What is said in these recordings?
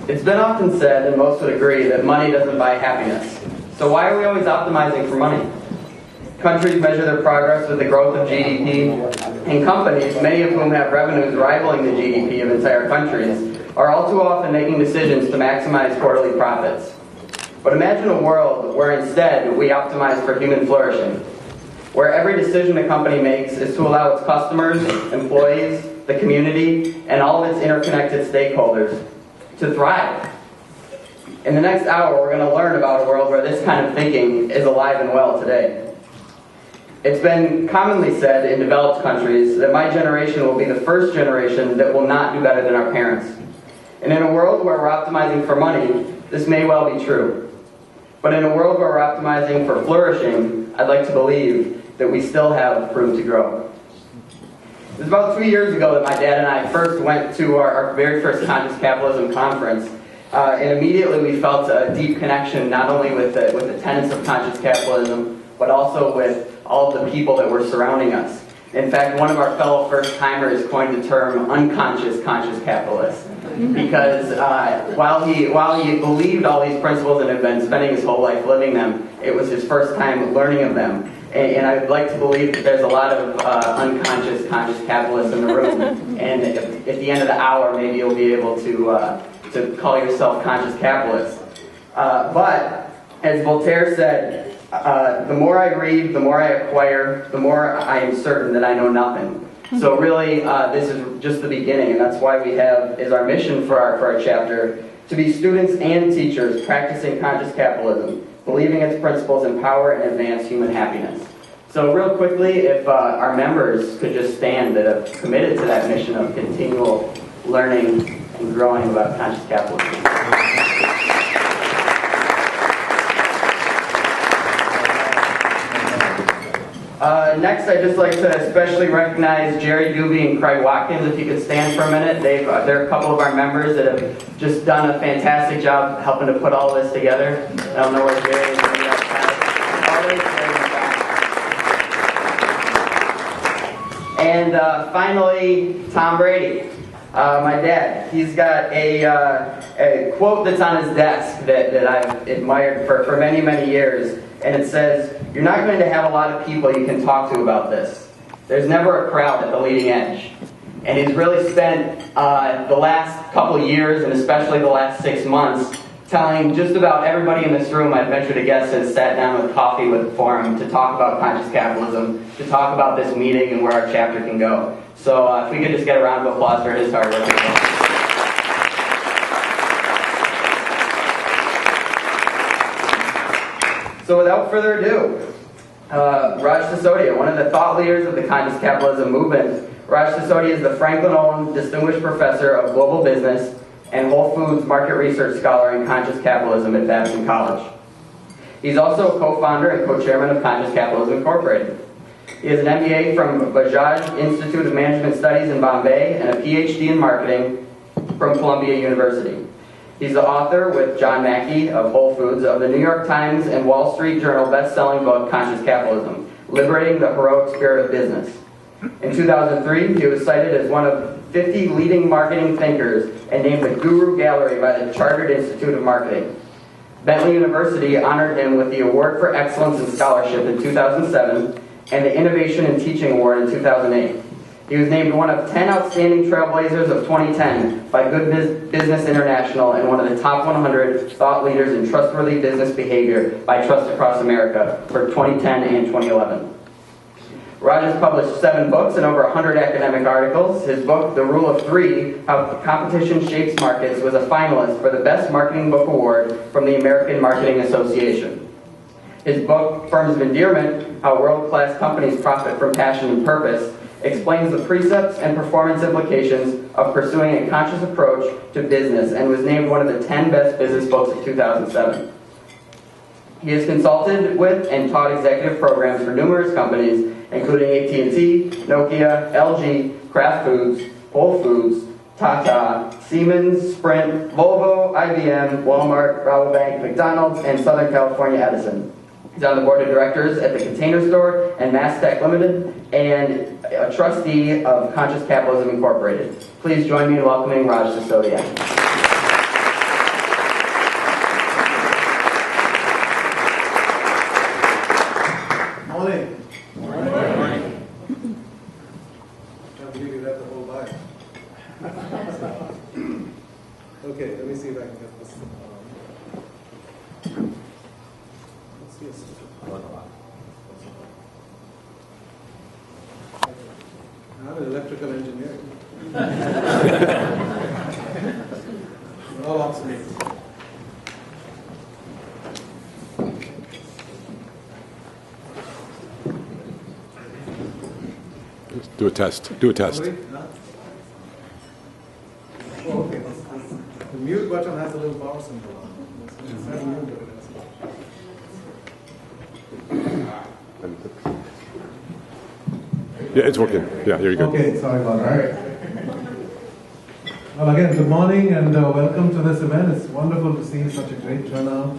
It's been often said, and most would agree, that money doesn't buy happiness. So why are we always optimizing for money? Countries measure their progress with the growth of GDP, and companies, many of whom have revenues rivaling the GDP of entire countries, are all too often making decisions to maximize quarterly profits. But imagine a world where instead we optimize for human flourishing, where every decision a company makes is to allow its customers, employees, the community, and all of its interconnected stakeholders to thrive. In the next hour, we're going to learn about a world where this kind of thinking is alive and well today. It's been commonly said in developed countries that my generation will be the first generation that will not do better than our parents. And in a world where we're optimizing for money, this may well be true. But in a world where we're optimizing for flourishing, I'd like to believe that we still have room to grow. It was about 2 years ago that my dad and I first went to our very first Conscious Capitalism conference. And immediately we felt a deep connection not only with the tenets of conscious capitalism, but also with all of the people that were surrounding us. In fact, one of our fellow first-timers coined the term unconscious conscious capitalist. Because while he believed all these principles and had been spending his whole life living them, it was his first time learning of them. And I'd like to believe that there's a lot of unconscious conscious capitalists in the room. And at the end of the hour, maybe you'll be able to call yourself conscious capitalist. But, as Voltaire said, the more I read, the more I acquire, the more I am certain that I know nothing. So really, this is just the beginning, and that's why we have, is our mission for our chapter, to be students and teachers practicing conscious capitalism, believing its principles empower and advance human happiness. So real quickly, if our members could just stand that have committed to that mission of continual learning and growing about conscious capitalism. Next, I'd just like to especially recognize Jerry Doobie and Craig Watkins, if you could stand for a minute. They're a couple of our members that have just done a fantastic job helping to put all this together. I don't know where Jerry is. And finally, Tom Brady, my dad. He's got a quote that's on his desk that I've admired for many, many years. And it says, "You're not going to have a lot of people you can talk to about this. There's never a crowd at the leading edge." And he's really spent the last couple of years, and especially the last 6 months, telling just about everybody in this room, I'd venture to guess, has sat down with coffee for him to talk about conscious capitalism, to talk about this meeting and where our chapter can go. So if we could just get a round of applause for his hard work. So without further ado, Raj Sisodia, one of the thought leaders of the conscious capitalism movement. Raj Sisodia is the Franklin-Owen Distinguished Professor of Global Business and Whole Foods Market Research Scholar in Conscious Capitalism at Babson College. He's also a co-founder and co-chairman of Conscious Capitalism Incorporated. He has an MBA from Bajaj Institute of Management Studies in Bombay and a PhD in marketing from Columbia University. He's the author, with John Mackey of Whole Foods, of the New York Times and Wall Street Journal best-selling book, Conscious Capitalism, Liberating the Heroic Spirit of Business. In 2003, he was cited as one of 50 leading marketing thinkers and named the Guru Gallery by the Chartered Institute of Marketing. Bentley University honored him with the Award for Excellence in Scholarship in 2007 and the Innovation in Teaching Award in 2008. He was named one of 10 outstanding trailblazers of 2010 by Good Business International and one of the top 100 thought leaders in trustworthy business behavior by Trust Across America for 2010 and 2011. Raj has published 7 books and over 100 academic articles. His book, The Rule of Three, How Competition Shapes Markets, was a finalist for the Best Marketing Book Award from the American Marketing Association. His book, Firms of Endearment, How World-Class Companies Profit from Passion and Purpose, explains the precepts and performance implications of pursuing a conscious approach to business and was named one of the 10 best business books of 2007. He has consulted with and taught executive programs for numerous companies, including AT&T, Nokia, LG, Kraft Foods, Whole Foods, Tata, Siemens, Sprint, Volvo, IBM, Walmart, Rabobank, McDonald's, and Southern California Edison. He's on the board of directors at the Container Store and Mastech Limited, and a trustee of Conscious Capitalism Incorporated. Please join me in welcoming Raj Sisodia. Okay, let me see if I can get this. Let's see. I'm an electrical engineer. We're all obsolete. Do a test. Do a test. Oh, okay. The mute button has a little power symbol on it. It says mute, but it has. Yeah, it's working. Yeah, here you go. Okay, sorry about that. Well, again, good morning and welcome to this event. It's wonderful to see such a great turnout.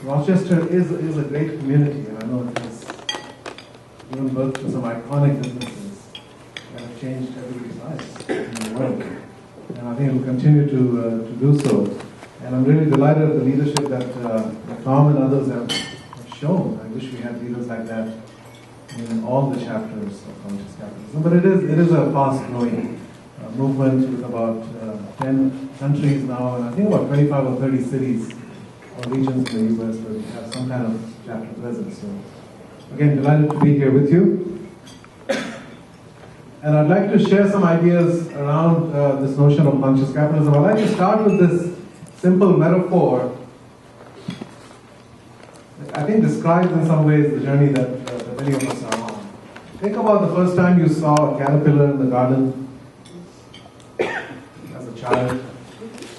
Rochester is a great community, and I know it has given birth to some iconic businesses that have changed everybody's lives in the world. And I think it will continue to do so. And I'm really delighted at the leadership that Tom and others have shown. I wish we had leaders like that in all the chapters of Conscious Capitalism. But it is a fast-growing movement with about 10 countries now, and I think about 25 or 30 cities or regions in the US where we have some kind of chapter presence. So, again, delighted to be here with you. And I'd like to share some ideas around this notion of conscious capitalism. I'd like to start with this simple metaphor that I think describes in some ways the journey that many of us are on. Think about the first time you saw a caterpillar in the garden as a child.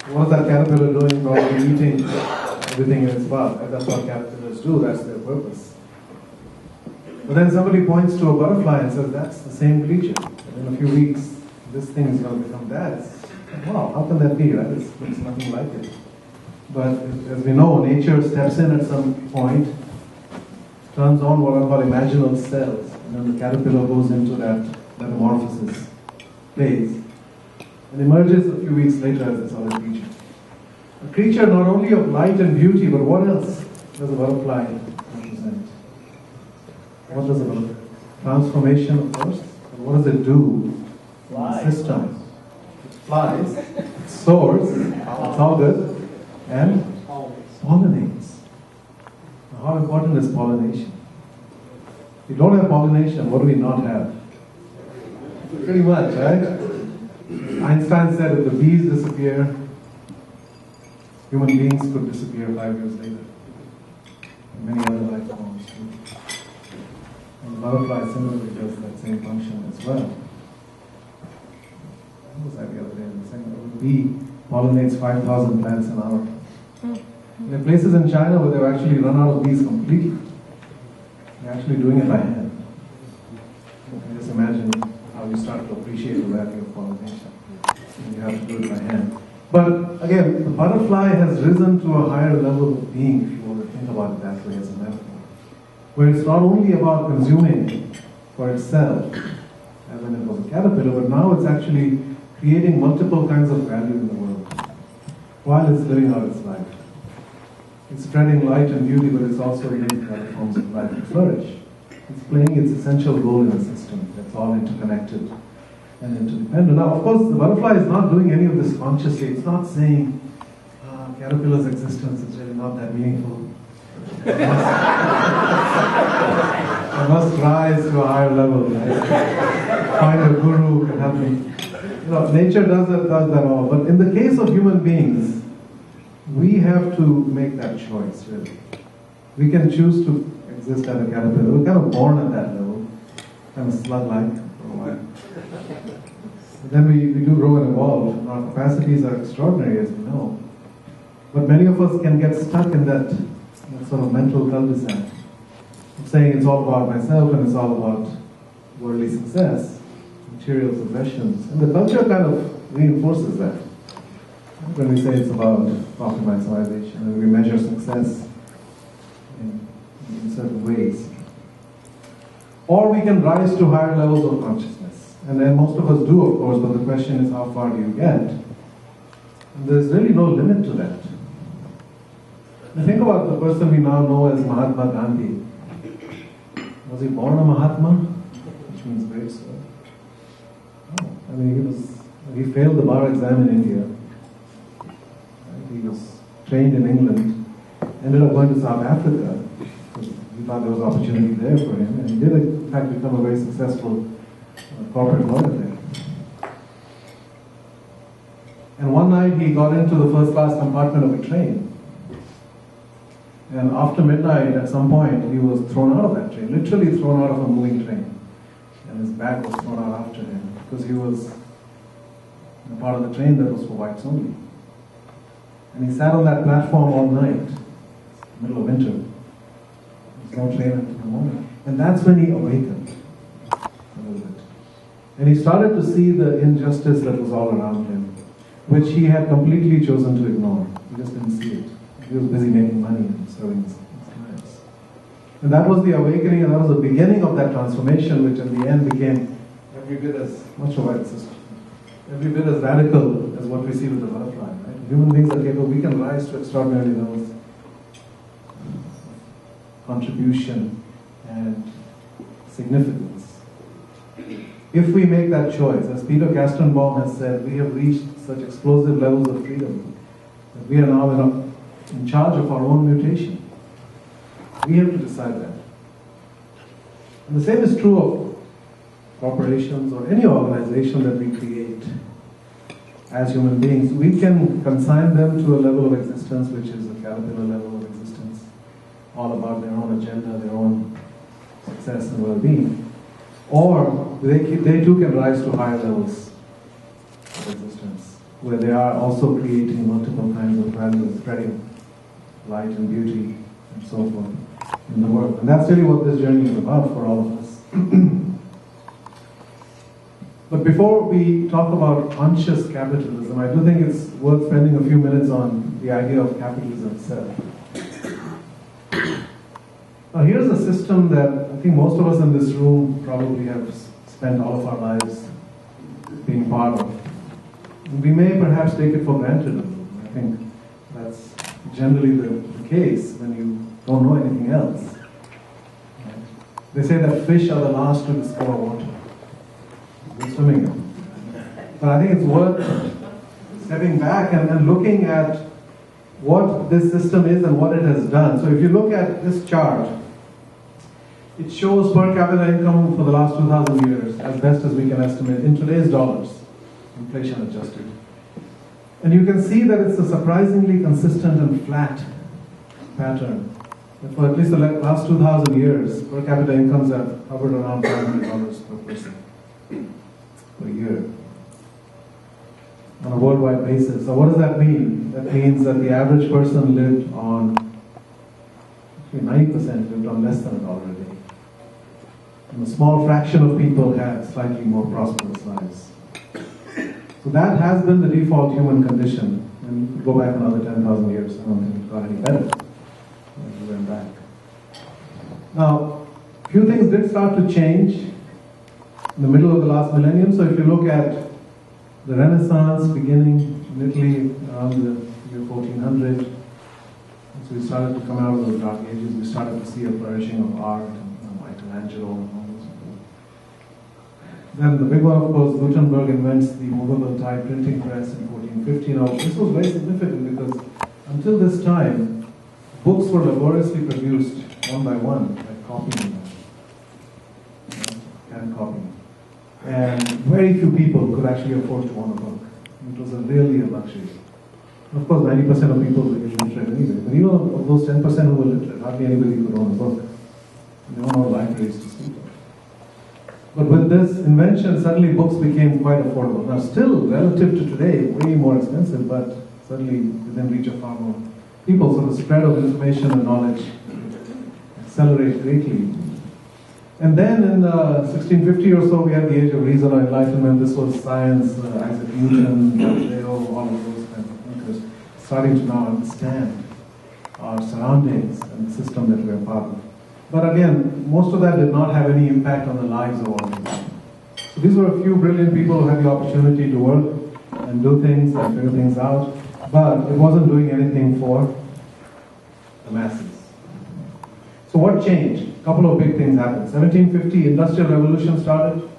What was that caterpillar doing? Probably eating everything in its path. That's what caterpillars do, that's their purpose. But then somebody points to a butterfly and says, that's the same creature. And in a few weeks, this thing is going to become that. Wow, how can that be, right? It looks nothing like it. But as we know, nature steps in at some point, turns on what are called imaginal cells, and then the caterpillar goes into that metamorphosis phase, and emerges a few weeks later as this other creature. A creature not only of light and beauty, but what else does a butterfly represent? What does a transformation, of course? And what does it do in the system? It flies, it soars, it's all good, and pollinates. Now, how important is pollination? If we don't have pollination, what do we not have? Pretty much, right? Einstein said if the bees disappear, human beings could disappear 5 years later. And many other life forms too. And the butterfly similarly does that same function as well. What was that the other day? The bee pollinates 5,000 plants an hour. There are places in China where they've actually run out of bees completely. They're actually doing it by hand. You can just imagine how you start to appreciate the value of pollination. And you have to do it by hand. But again, the butterfly has risen to a higher level of being, if you want to think about it that way as a metaphor, where it's not only about consuming for itself, as when it was a caterpillar, but now it's actually creating multiple kinds of value in the world while it's living out its life. It's spreading light and beauty, but it's also making other forms of life to flourish. It's playing its essential role in a system that's all interconnected and interdependent. Now, of course, the butterfly is not doing any of this consciously. It's not saying, caterpillar's existence is really not that meaningful. I must rise to a higher level. Right? Find a guru who can help me. You know, nature does that all. But in the case of human beings, we have to make that choice, really. We can choose to exist as a caterpillar. We're kind of born at that level, kind of slug-like for a while. But then we do grow and evolve, and our capacities are extraordinary, as we know. But many of us can get stuck in that sort of mental cul-de-sac, saying it's all about myself and it's all about worldly success, material possessions. And the culture kind of reinforces that. When we say it's about profit maximization, and we measure success in certain ways. Or we can rise to higher levels of consciousness. And then most of us do, of course, but the question is how far do you get? And there's really no limit to that. Now think about the person we now know as Mahatma Gandhi. Was he born a Mahatma? Which means great soul. No. I mean, he failed the bar exam in India. trained in England, ended up going to South Africa. He thought there was opportunity there for him, and he did in fact become a very successful corporate lawyer there. And one night he got into the first class compartment of a train. And after midnight, at some point, he was thrown out of that train, literally thrown out of a moving train. And his bag was thrown out after him because he was in a part of the train that was for whites only. And he sat on that platform all night, middle of winter. There was no train until the morning. And that's when he awakened a little bit. And he started to see the injustice that was all around him, which he had completely chosen to ignore. He just didn't see it. He was busy making money and serving his clients. And that was the awakening, and that was the beginning of that transformation, which in the end became every bit as much of a system, every bit as radical as what we see with the butterfly. Right? Human beings are capable, we can rise to extraordinary levels of contribution and significance. If we make that choice, as Peter Kastenbaum has said, we have reached such explosive levels of freedom that we are now in charge of our own mutation. We have to decide that. And the same is true of corporations or any organization that we create as human beings. We can consign them to a level of existence which is a caterpillar level of existence, all about their own agenda, their own success and well-being. Or they too can rise to higher levels of existence, where they are also creating multiple kinds of values, spreading light and beauty and so forth in the world. And that's really what this journey is about for all of us. But before we talk about conscious capitalism, I do think it's worth spending a few minutes on the idea of capitalism itself. Now here's a system that I think most of us in this room probably have spent all of our lives being part of. And we may perhaps take it for granted. I think that's generally the case when you don't know anything else. Right? They say that fish are the last to discover water. They're swimming in. But I think it's worth stepping back and looking at what this system is and what it has done. So if you look at this chart, it shows per capita income for the last 2,000 years, as best as we can estimate, in today's dollars, inflation adjusted. And you can see that it's a surprisingly consistent and flat pattern. And for at least the last 2,000 years, per capita incomes have hovered around $500 per person per year on a worldwide basis. So what does that mean? That means that the average person lived on, 90% lived on less than $1 a day. And a small fraction of people had slightly more prosperous lives. So that has been the default human condition. And you could go back another 10,000 years, I don't think it got any better as we went back. Now, a few things did start to change in the middle of the last millennium. So if you look at the Renaissance beginning in Italy around the year 1400, so we started to come out of those dark ages. We started to see a flourishing of art, and Michelangelo and all those people. Then the big one, of course, Gutenberg invents the movable type printing press in 1450. Now, this was very significant because until this time, books were laboriously produced one by one, like copying them, hand copying. And very few people could actually afford to own a book. It was really a luxury. Of course, 90% of people were illiterate anyway. But even of those 10% who were literate, hardly anybody could own a book. There were no libraries to speak of. But with this invention, suddenly books became quite affordable. Now, still, relative to today, way more expensive, but certainly within reach of far more people. So the spread of information and knowledge accelerated greatly. And then in 1650 or so, we had the Age of Reason or Enlightenment. This was science, Isaac Newton, Galileo, all of those kinds of thinkers, starting to now understand our surroundings and the system that we are part of. But again, most of that did not have any impact on the lives of all people. So these were a few brilliant people who had the opportunity to work and do things and figure things out, but it wasn't doing anything for the masses. So what changed? A couple of big things happened. 1750, Industrial Revolution started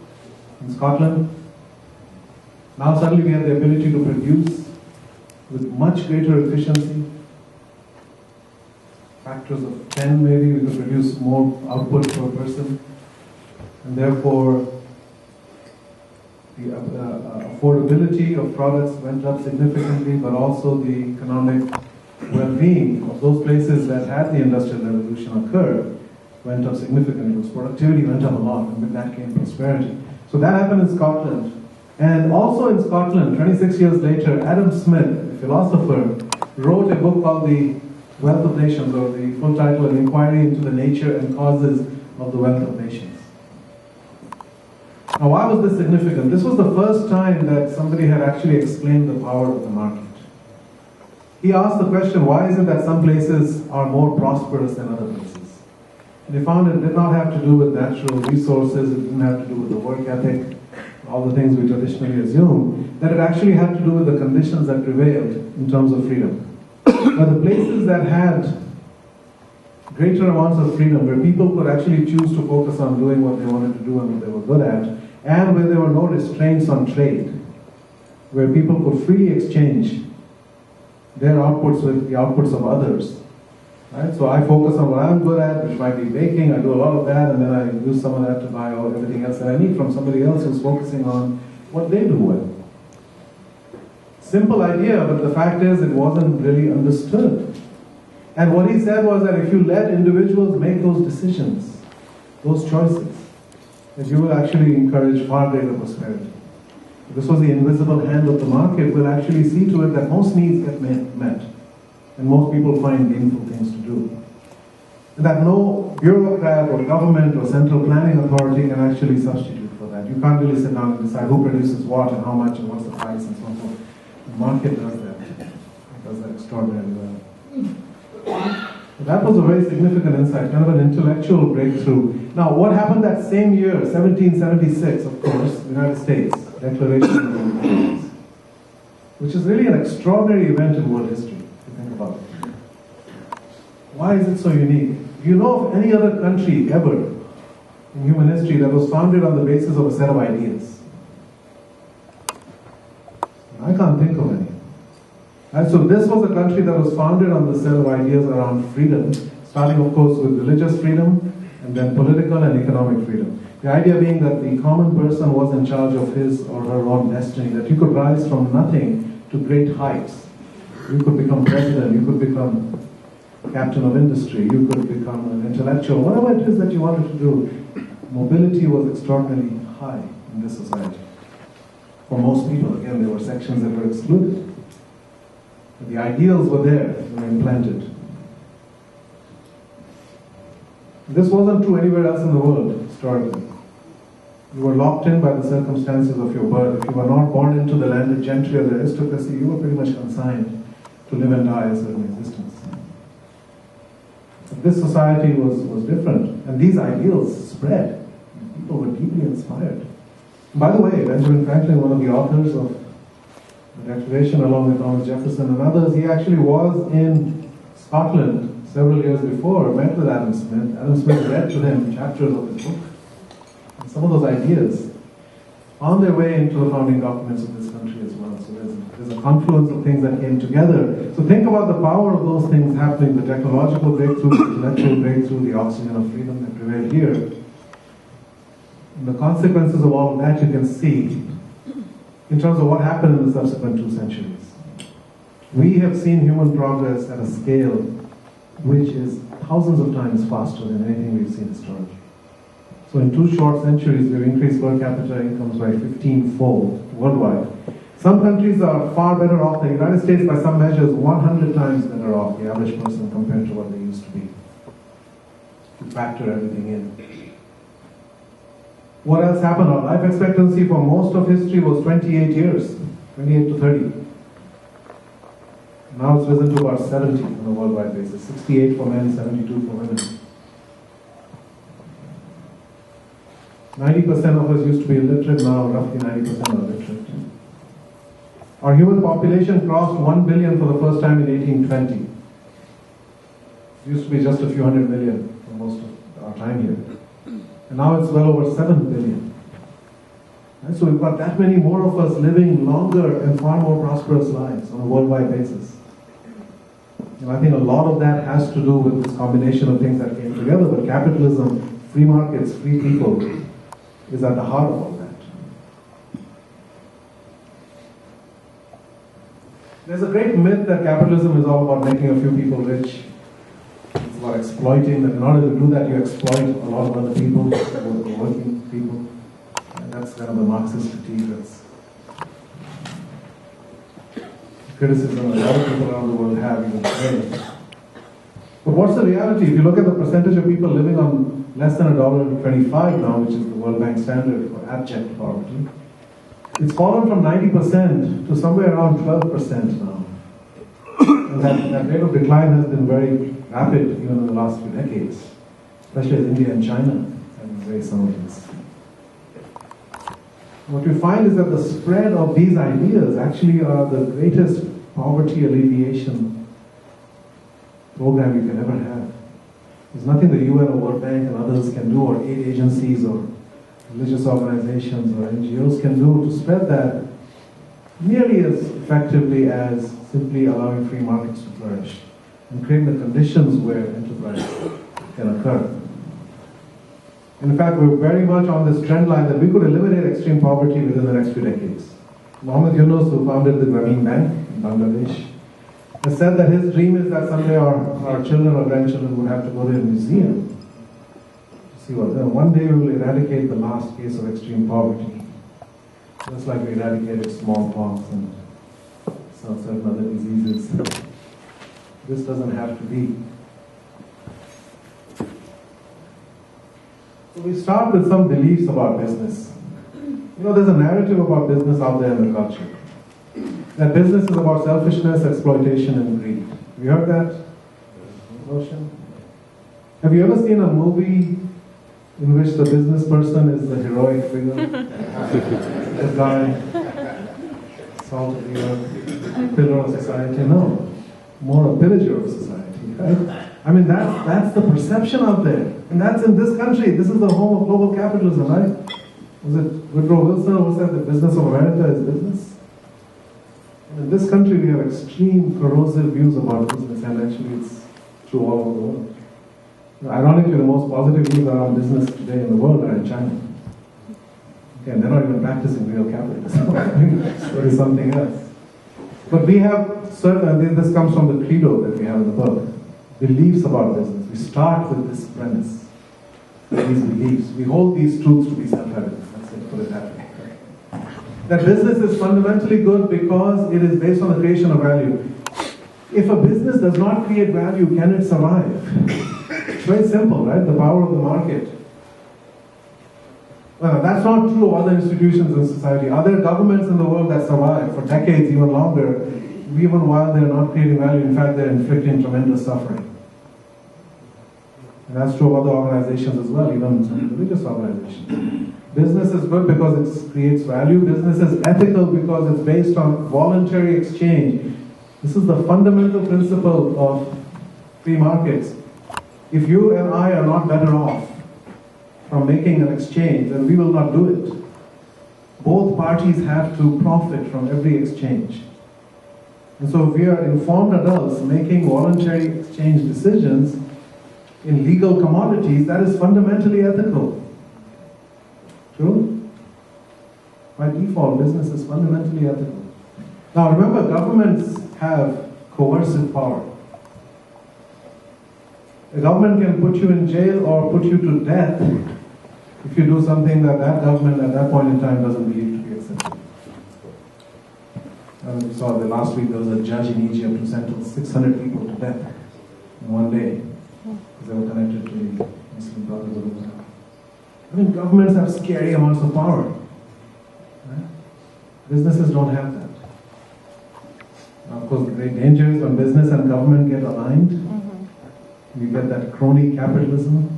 in Scotland. Now suddenly we have the ability to produce with much greater efficiency factors of 10 maybe, we could produce more output per person, and therefore the affordability of products went up significantly, but also the economic well-being of those places that had the Industrial Revolution occur went up significantly. Because productivity went up a lot, and with that came prosperity. So that happened in Scotland. And also in Scotland, 26 years later, Adam Smith, a philosopher, wrote a book called The Wealth of Nations, or the full title, An Inquiry into the Nature and Causes of the Wealth of Nations. Now, why was this significant? This was the first time that somebody had actually explained the power of the market. He asked the question, why is it that some places are more prosperous than other places? And he found it did not have to do with natural resources, it didn't have to do with the work ethic, all the things we traditionally assume, that it actually had to do with the conditions that prevailed in terms of freedom. But the places that had greater amounts of freedom, where people could actually choose to focus on doing what they wanted to do and what they were good at, and where there were no restraints on trade, where people could freely exchange their outputs with the outputs of others. Right? So I focus on what I'm good at, which might be baking, I do a lot of that, and then I use some of that to buy everything else that I need from somebody else who's focusing on what they do well. Simple idea, but the fact is it wasn't really understood. And what he said was that if you let individuals make those decisions, those choices, that you will actually encourage far greater prosperity. This was the invisible hand of the market, will actually see to it that most needs get met, and most people find gainful things to do. And that no bureaucrat or government or central planning authority can actually substitute for that. You can't really sit down and decide who produces what and how much and what's the price and so on. The market does that. It does that extraordinarily well. That was a very significant insight, kind of an intellectual breakthrough. Now, what happened that same year, 1776, of course, United States, Declaration of Independence, which is really an extraordinary event in world history, if you think about it. Why is it so unique? Do you know of any other country ever in human history that was founded on the basis of a set of ideas? I can't think of any. And so this was a country that was founded on the set of ideas around freedom, starting of course with religious freedom, and then political and economic freedom. The idea being that the common person was in charge of his or her own destiny, that you could rise from nothing to great heights. You could become president, you could become captain of industry, you could become an intellectual, whatever it is that you wanted to do. Mobility was extraordinarily high in this society. For most people, again, there were sections that were excluded. But the ideals were there, they were implanted. This wasn't true anywhere else in the world, historically. You were locked in by the circumstances of your birth. If you were not born into the landed gentry or the aristocracy, you were pretty much consigned to live and die a certain existence. But this society was different, and these ideals spread. People were deeply inspired. By the way, Benjamin Franklin, one of the authors of the Declaration, along with Thomas Jefferson and others, he actually was in Scotland several years before, met with Adam Smith. Adam Smith read to him chapters of his book. And some of those ideas found their way into the founding documents of this country as well. So there's a confluence of things that came together. So think about the power of those things happening, the technological breakthrough, the intellectual breakthrough, the oxygen of freedom that prevailed here. And the consequences of all of that you can see in terms of what happened in the subsequent 2 centuries. We have seen human progress at a scale which is thousands of times faster than anything we've seen historically. So in 2 short centuries, we've increased per capita incomes by 15-fold worldwide. Some countries are far better off. The United States, by some measures, 100 times better off, the average person, compared to what they used to be. To factor everything in. What else happened? Our life expectancy for most of history was 28 years, 28 to 30. Now it's risen to about 70 on a worldwide basis, 68 for men, 72 for women. 90% of us used to be illiterate, now roughly 90% are literate. Our human population crossed 1 billion for the first time in 1820. It used to be just a few hundred million for most of our time here. And now it's well over 7 billion. And so we've got that many more of us living longer and far more prosperous lives on a worldwide basis. And I think a lot of that has to do with this combination of things that came together. But capitalism, free markets, free people, is at the heart of all that. There's a great myth that capitalism is all about making a few people rich. It's about exploiting, that in order to do that, you exploit a lot of other people, the working people. And that's kind of the Marxist critique. That's criticism that other people around the world have even today. But what's the reality? If you look at the percentage of people living on less than $1.25 now, which is the World Bank standard for abject poverty, it's fallen from 90% to somewhere around 12% now. And that rate of decline has been very rapid even in the last few decades, especially as India and China have embraced some of this. What we find is that the spread of these ideas actually are the greatest poverty alleviation program you can ever have. There's nothing the UN or World Bank and others can do, or aid agencies or religious organizations or NGOs can do to spread that nearly as effectively as simply allowing free markets to flourish and creating the conditions where enterprise can occur. In fact, we're very much on this trend line that we could eliminate extreme poverty within the next few decades. Mohammed Yunus, who founded the Grameen Bank in Bangladesh, has said that his dream is that someday our children or grandchildren would have to go to a museum to see what. One day we will eradicate the last case of extreme poverty, just like we eradicated smallpox and some certain other diseases. This doesn't have to be. So we start with some beliefs about business. You know, there's a narrative about business out there in the culture. That business is about selfishness, exploitation, and greed. Have you heard that notion? Have you ever seen a movie in which the business person is the heroic figure? The guy, salt of the earth, pillar of society? No. More a pillager of society, right? I mean, that's the perception out there. And that's in this country. This is the home of global capitalism, right? Was it Woodrow Wilson who said the business of America is business? And in this country, we have extreme, corrosive views about business, and actually it's true all over the world. Ironically, the most positive views around business today in the world are in China. Okay, and they're not even practicing real capitalism. There is something else. But we have certain, and this comes from the credo that we have in the book, beliefs about business. We start with this premise, these beliefs. We hold these truths to be self-evident. Let's put it that way. That business is fundamentally good because it is based on the creation of value. If a business does not create value, can it survive? It's very simple, right? The power of the market. Well, that's not true of other institutions in society. Other governments in the world that survive for decades, even longer, even while they're not creating value, in fact, they're inflicting tremendous suffering. And that's true of other organizations as well, even some religious organizations. Business is good because it creates value. Business is ethical because it's based on voluntary exchange. This is the fundamental principle of free markets. If you and I are not better off from making an exchange, then we will not do it. Both parties have to profit from every exchange. And so if we are informed adults making voluntary exchange decisions in legal commodities, that is fundamentally ethical. True? By default, business is fundamentally ethical. Now remember, governments have coercive power. A government can put you in jail or put you to death if you do something that that government at that point in time doesn't believe to be acceptable. We saw that last week there was a judge in Egypt who sentenced 600 people to death in one day because they were connected to the Muslim Brotherhood. I mean, governments have scary amounts of power. Right? Businesses don't have that. Now, of course, the great danger is when business and government get aligned. You get that crony capitalism,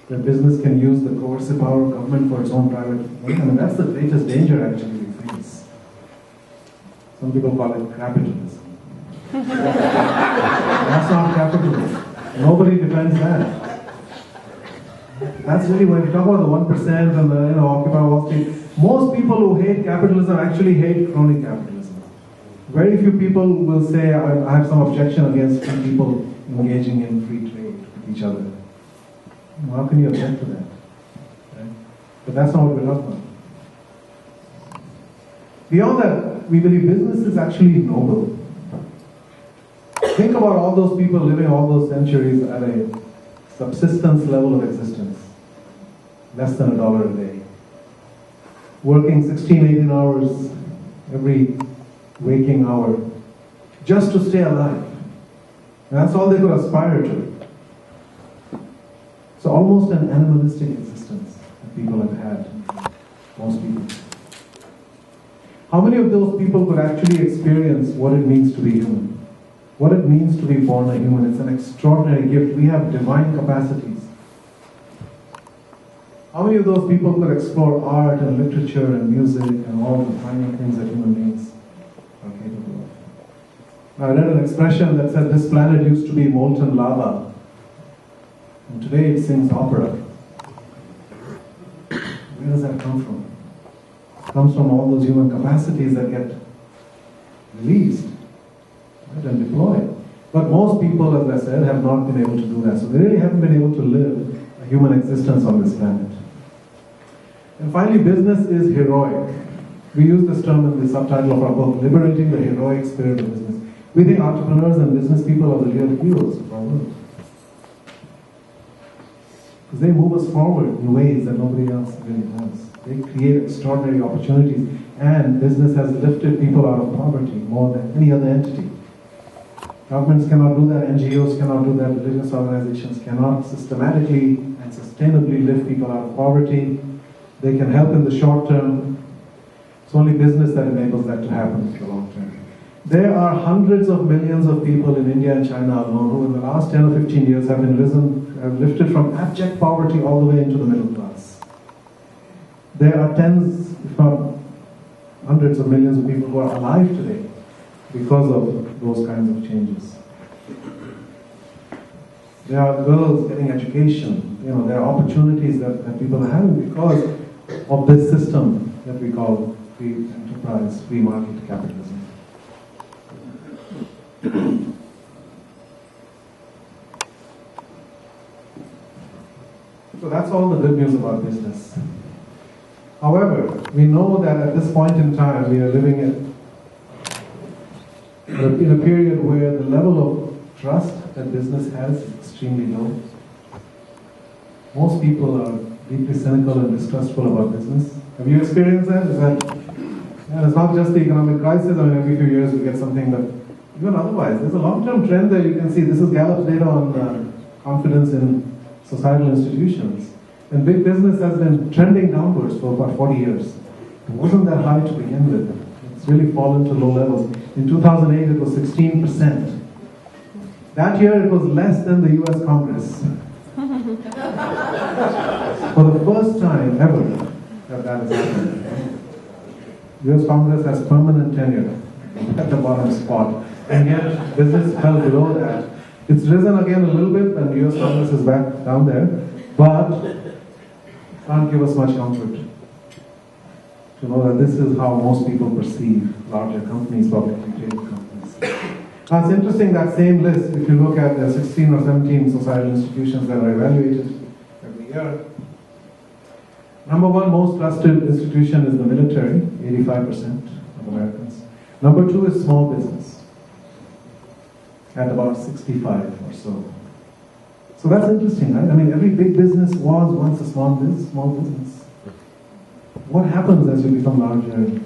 where business can use the coercive power of government for its own private. I mean, that's the greatest danger actually we face. Some people call it capitalism. That's not capitalism. Nobody defends that. That's really when we talk about the 1% and the Occupy Wall Street. Most people who hate capitalism actually hate crony capitalism. Very few people will say, I have some objection against people engaging in free trade with each other. How can you object to that? Right? But that's not what we're talking about. Beyond that, we believe business is actually noble. Think about all those people living all those centuries at a subsistence level of existence. Less than $1 a day. Working 16, 18 hours every waking hour just to stay alive. And that's all they could aspire to. So almost an animalistic existence that people have had. Most people. How many of those people could actually experience what it means to be human? What it means to be born a human? It's an extraordinary gift. We have divine capacities. How many of those people could explore art and literature and music and all the finer things that human beings are capable of? Now, I read an expression that said this planet used to be molten lava, and today it sings opera. Where does that come from? It comes from all those human capacities that get released, right, and deployed. But most people, as I said, have not been able to do that. So they really haven't been able to live a human existence on this planet. And finally, business is heroic. We use this term in the subtitle of our book, Liberating the Heroic Spirit of Business. We think entrepreneurs and business people are the real heroes of our world. Because they move us forward in ways that nobody else really does. They create extraordinary opportunities, and business has lifted people out of poverty more than any other entity. Governments cannot do that, NGOs cannot do that, religious organizations cannot systematically and sustainably lift people out of poverty. They can help in the short term. It's only business that enables that to happen in the long term. There are hundreds of millions of people in India and China alone who in the last 10 or 15 years have lifted from abject poverty all the way into the middle class. There are tens, if not hundreds of millions of people who are alive today because of those kinds of changes. There are girls getting education. There are opportunities that people are having because of this system that we call free enterprise, free market capitalism. So that's all the good news about business. However, we know that at this point in time we are living in a period where the level of trust that business has is extremely low. Most people are deeply cynical and distrustful about business. Have you experienced that? It's not just the economic crisis. Every few years we get something, but even otherwise, there's a long-term trend there you can see. This is Gallup's data on confidence in societal institutions. And big business has been trending downwards for about 40 years. It wasn't that high to begin with. It's really fallen to low levels. In 2008, it was 16%. That year, it was less than the US Congress. For the first time ever that has happened. US Congress has permanent tenure at the bottom spot. And yet, business fell below that. It's risen again a little bit, and US Congress is back down there, but can't give us much comfort to know that this is how most people perceive larger companies, publicly traded companies. Now it's interesting that same list, if you look at the 16 or 17 societal institutions that are evaluated every year, number one most trusted institution is the military, 85% of Americans. Number two is small business, at about 65 or so. So that's interesting, right? Every big business was once a small business. What happens as you become larger,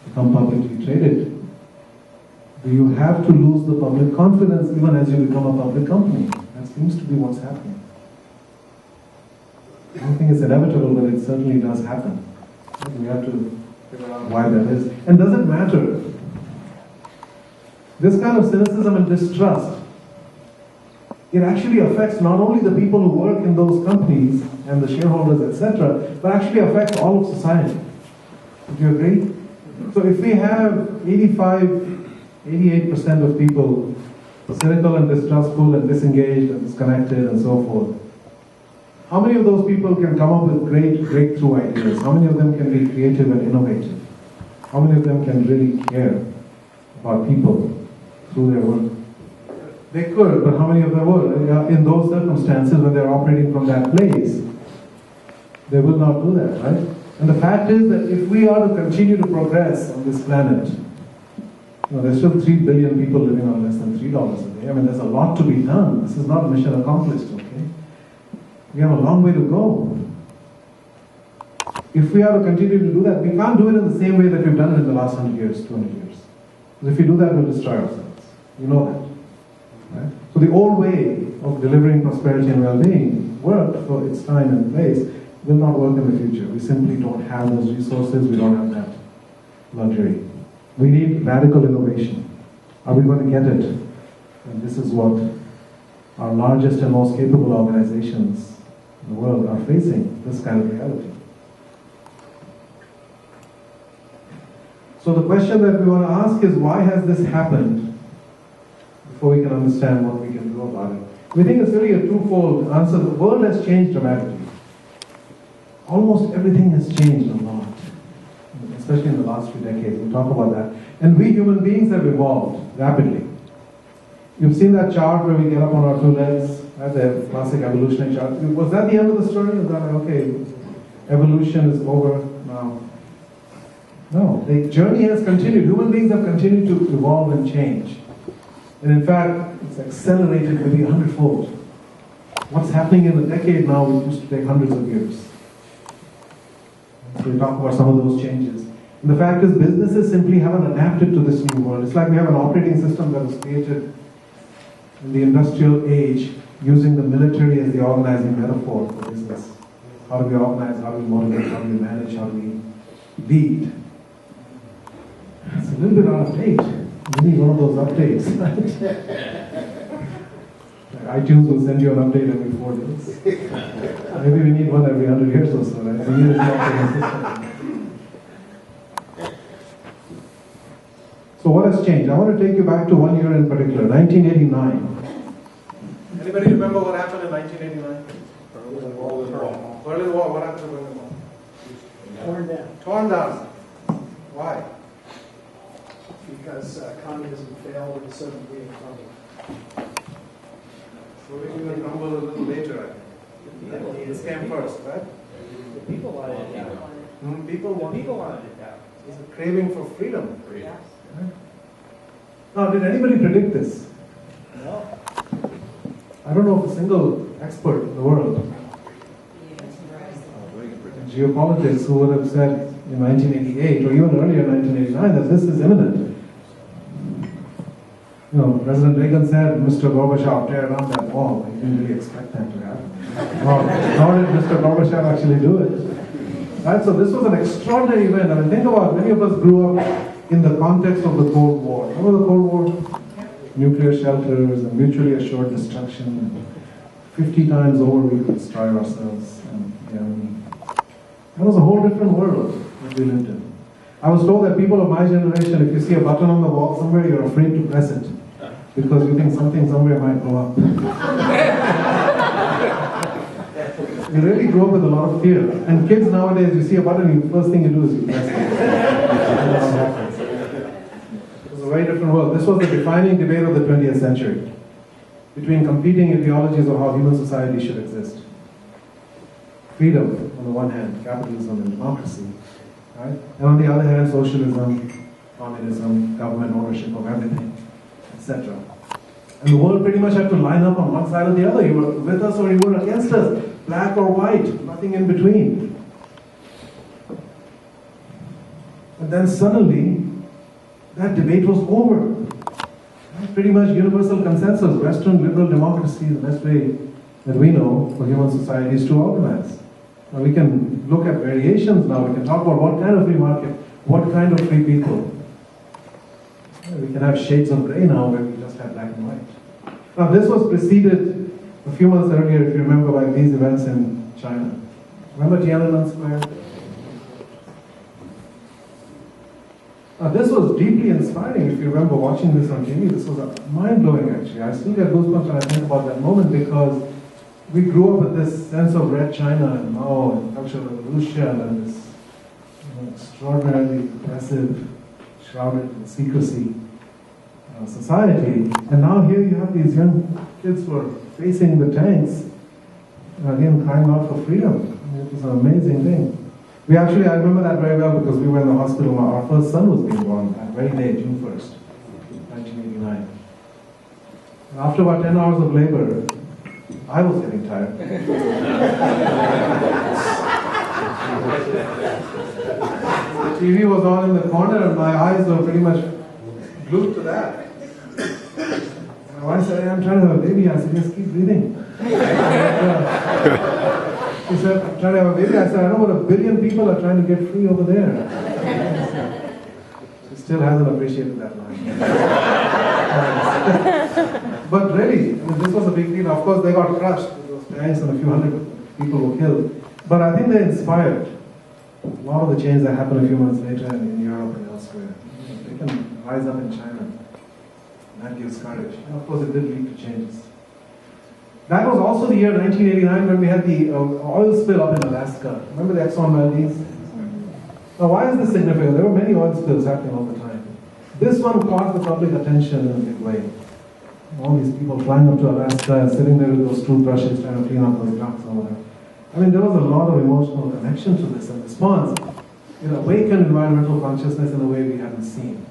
become publicly traded? Do you have to lose the public confidence even as you become a public company? That seems to be what's happening. I don't think it's inevitable, but it certainly does happen. We have to figure out why that is. And does it matter? This kind of cynicism and distrust, it actually affects not only the people who work in those companies and the shareholders, etc., but actually affects all of society. Would you agree? So if we have 88% of people cynical and distrustful and disengaged and disconnected and so forth, how many of those people can come up with great breakthrough ideas? How many of them can be creative and innovative? How many of them can really care about people through their work? They could, but how many of them would? In those circumstances, when they're operating from that place, they will not do that, right? And the fact is that if we are to continue to progress on this planet, there's still 3 billion people living on less than $3 a day. I mean, there's a lot to be done. This is not mission accomplished, okay? We have a long way to go. If we are to continue to do that, we can't do it in the same way that we've done it in the last 100 years, 200 years. Because if we do that, we'll destroy ourselves. You know that. Right? So the old way of delivering prosperity and well-being worked for its time and place will not work in the future. We simply don't have those resources, we don't have that luxury. We need radical innovation. Are we going to get it? And this is what our largest and most capable organizations in the world are facing, this kind of reality. So the question that we want to ask is, why has this happened? Before we can understand what we can do about it. We think it's really a twofold answer. The world has changed dramatically. Almost everything has changed a lot, especially in the last few decades. We'll talk about that. And we human beings have evolved rapidly. You've seen that chart where we get up on our 2 legs, that's a classic evolutionary chart. Was that the end of the story? Was that like, okay, evolution is over now? No, the journey has continued. Human beings have continued to evolve and change. And in fact, it's accelerated maybe 100-fold. What's happening in a decade now, it used to take hundreds of years. So we talk about some of those changes. And the fact is, businesses simply haven't adapted to this new world. It's like we have an operating system that was created in the industrial age using the military as the organizing metaphor for business. How do we organize, how do we motivate, how do we manage, how do we lead? It's a little bit out of date. We need one of those updates. iTunes will send you an update every 4 days. Maybe we need one every 100 years or so, right? We need a new operating system. So what has changed? I want to take you back to 1 year in particular, 1989. Anybody remember what happened in 1989? Berlin Wall. What happened to Berlin Wall? Torn down. Torn down. Why? Because communism failed and the Soviet Union crumbled. Soviet Union crumbled a little later, I think. This came first, right? The people wanted it down. People wanted it down. It's a craving for freedom. Yes. Right? Now, did anybody predict this? No. I don't know of a single expert in the world in geopolitics who would have said in 1988 or even earlier in 1989 that this is imminent. President Reagan said, Mr. Gorbachev, tear down that wall. He didn't really expect that to happen. Nor did Mr. Gorbachev actually do it. Right? So this was an extraordinary event. I mean, think about, many of us grew up in the context of the Cold War. Remember the Cold War? Nuclear shelters and mutually assured destruction. 50 times over we could destroy ourselves. And that was a whole different world that we lived in. I was told that people of my generation, if you see a button on the wall somewhere, you're afraid to press it because you think something somewhere might blow up. You really grew up with a lot of fear. And kids nowadays, you see a button, the first thing you do is you press it. It was a very different world. This was the defining debate of the 20th century between competing ideologies of how human society should exist. Freedom, on the one hand, capitalism and democracy. Right? And on the other hand, socialism, communism, government ownership of everything, etc. And the world pretty much had to line up on one side or the other. You were with us or you were against us. Black or white, nothing in between. And then suddenly, that debate was over. Pretty much universal consensus. Western liberal democracy is the best way that we know for human societies to organize. Now we can look at variations now. We can talk about what kind of free market, what kind of free people. We can have shades of gray now where we just have black and white. Now this was preceded a few months earlier, if you remember, by these events in China. Remember Tiananmen Square? Now this was deeply inspiring. If you remember watching this on TV, this was mind-blowing actually. I still get goosebumps when I think about that moment because we grew up with this sense of Red China and Mao and Cultural Revolution and this extraordinarily repressive, shrouded in secrecy society. And now here you have these young kids who are facing the tanks, again crying out for freedom. I mean, it was an amazing thing. I remember that very well because we were in the hospital when our first son was being born, that very day, June 1st, 1989. And after about 10 hours of labor, I was getting tired. The TV was on in the corner and my eyes were pretty much glued to that. And my wife said, I'm trying to have a baby. I said, just keep breathing. She said, I'm trying to have a baby. I said, I know, but 1 billion people are trying to get free over there. She still hasn't appreciated that line. But really, this was a big deal. Of course, they got crushed. Those tanks and a few hundred people were killed. But I think they inspired a lot of the change that happened a few months later in Europe and elsewhere. They can rise up in China. And that gives courage. And of course, it did lead to changes. That was also the year 1989 when we had the oil spill up in Alaska. Remember the Exxon Valdez? Now, why is this significant? There were many oil spills happening all the time. This one caught the public attention in a big way. All these people flying up to Alaska and sitting there with those toothbrushes trying to clean up those ducks or whatever. I mean, there was a lot of emotional connection to this and response. It awakened environmental consciousness in a way we hadn't seen.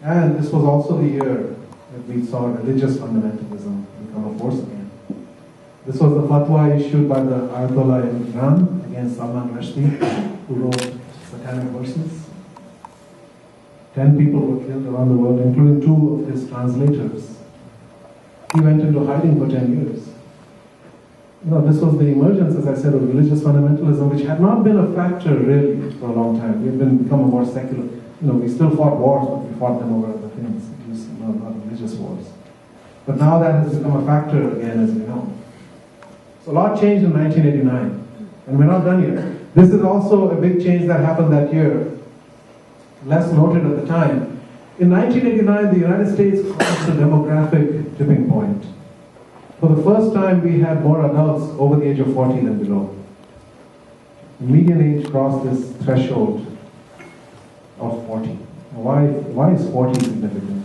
And this was also the year that we saw religious fundamentalism become a force again. This was the fatwa issued by the Ayatollah in Iran against Salman Rushdie, who wrote satanic verses. 10 people were killed around the world, including 2 of his translators. He went into hiding for 10 years. This was the emergence, as I said, of religious fundamentalism, which had not been a factor really for a long time. We had become a more secular. We still fought wars, but we fought them over other things, not religious wars. But now that has become a factor again, as we know. So a lot changed in 1989, and we're not done yet. This is also a big change that happened that year, less noted at the time. In 1989, the United States crossed a demographic tipping point. For the first time, we had more adults over the age of 40 than below. The median age crossed this threshold of 40. Why is 40 significant?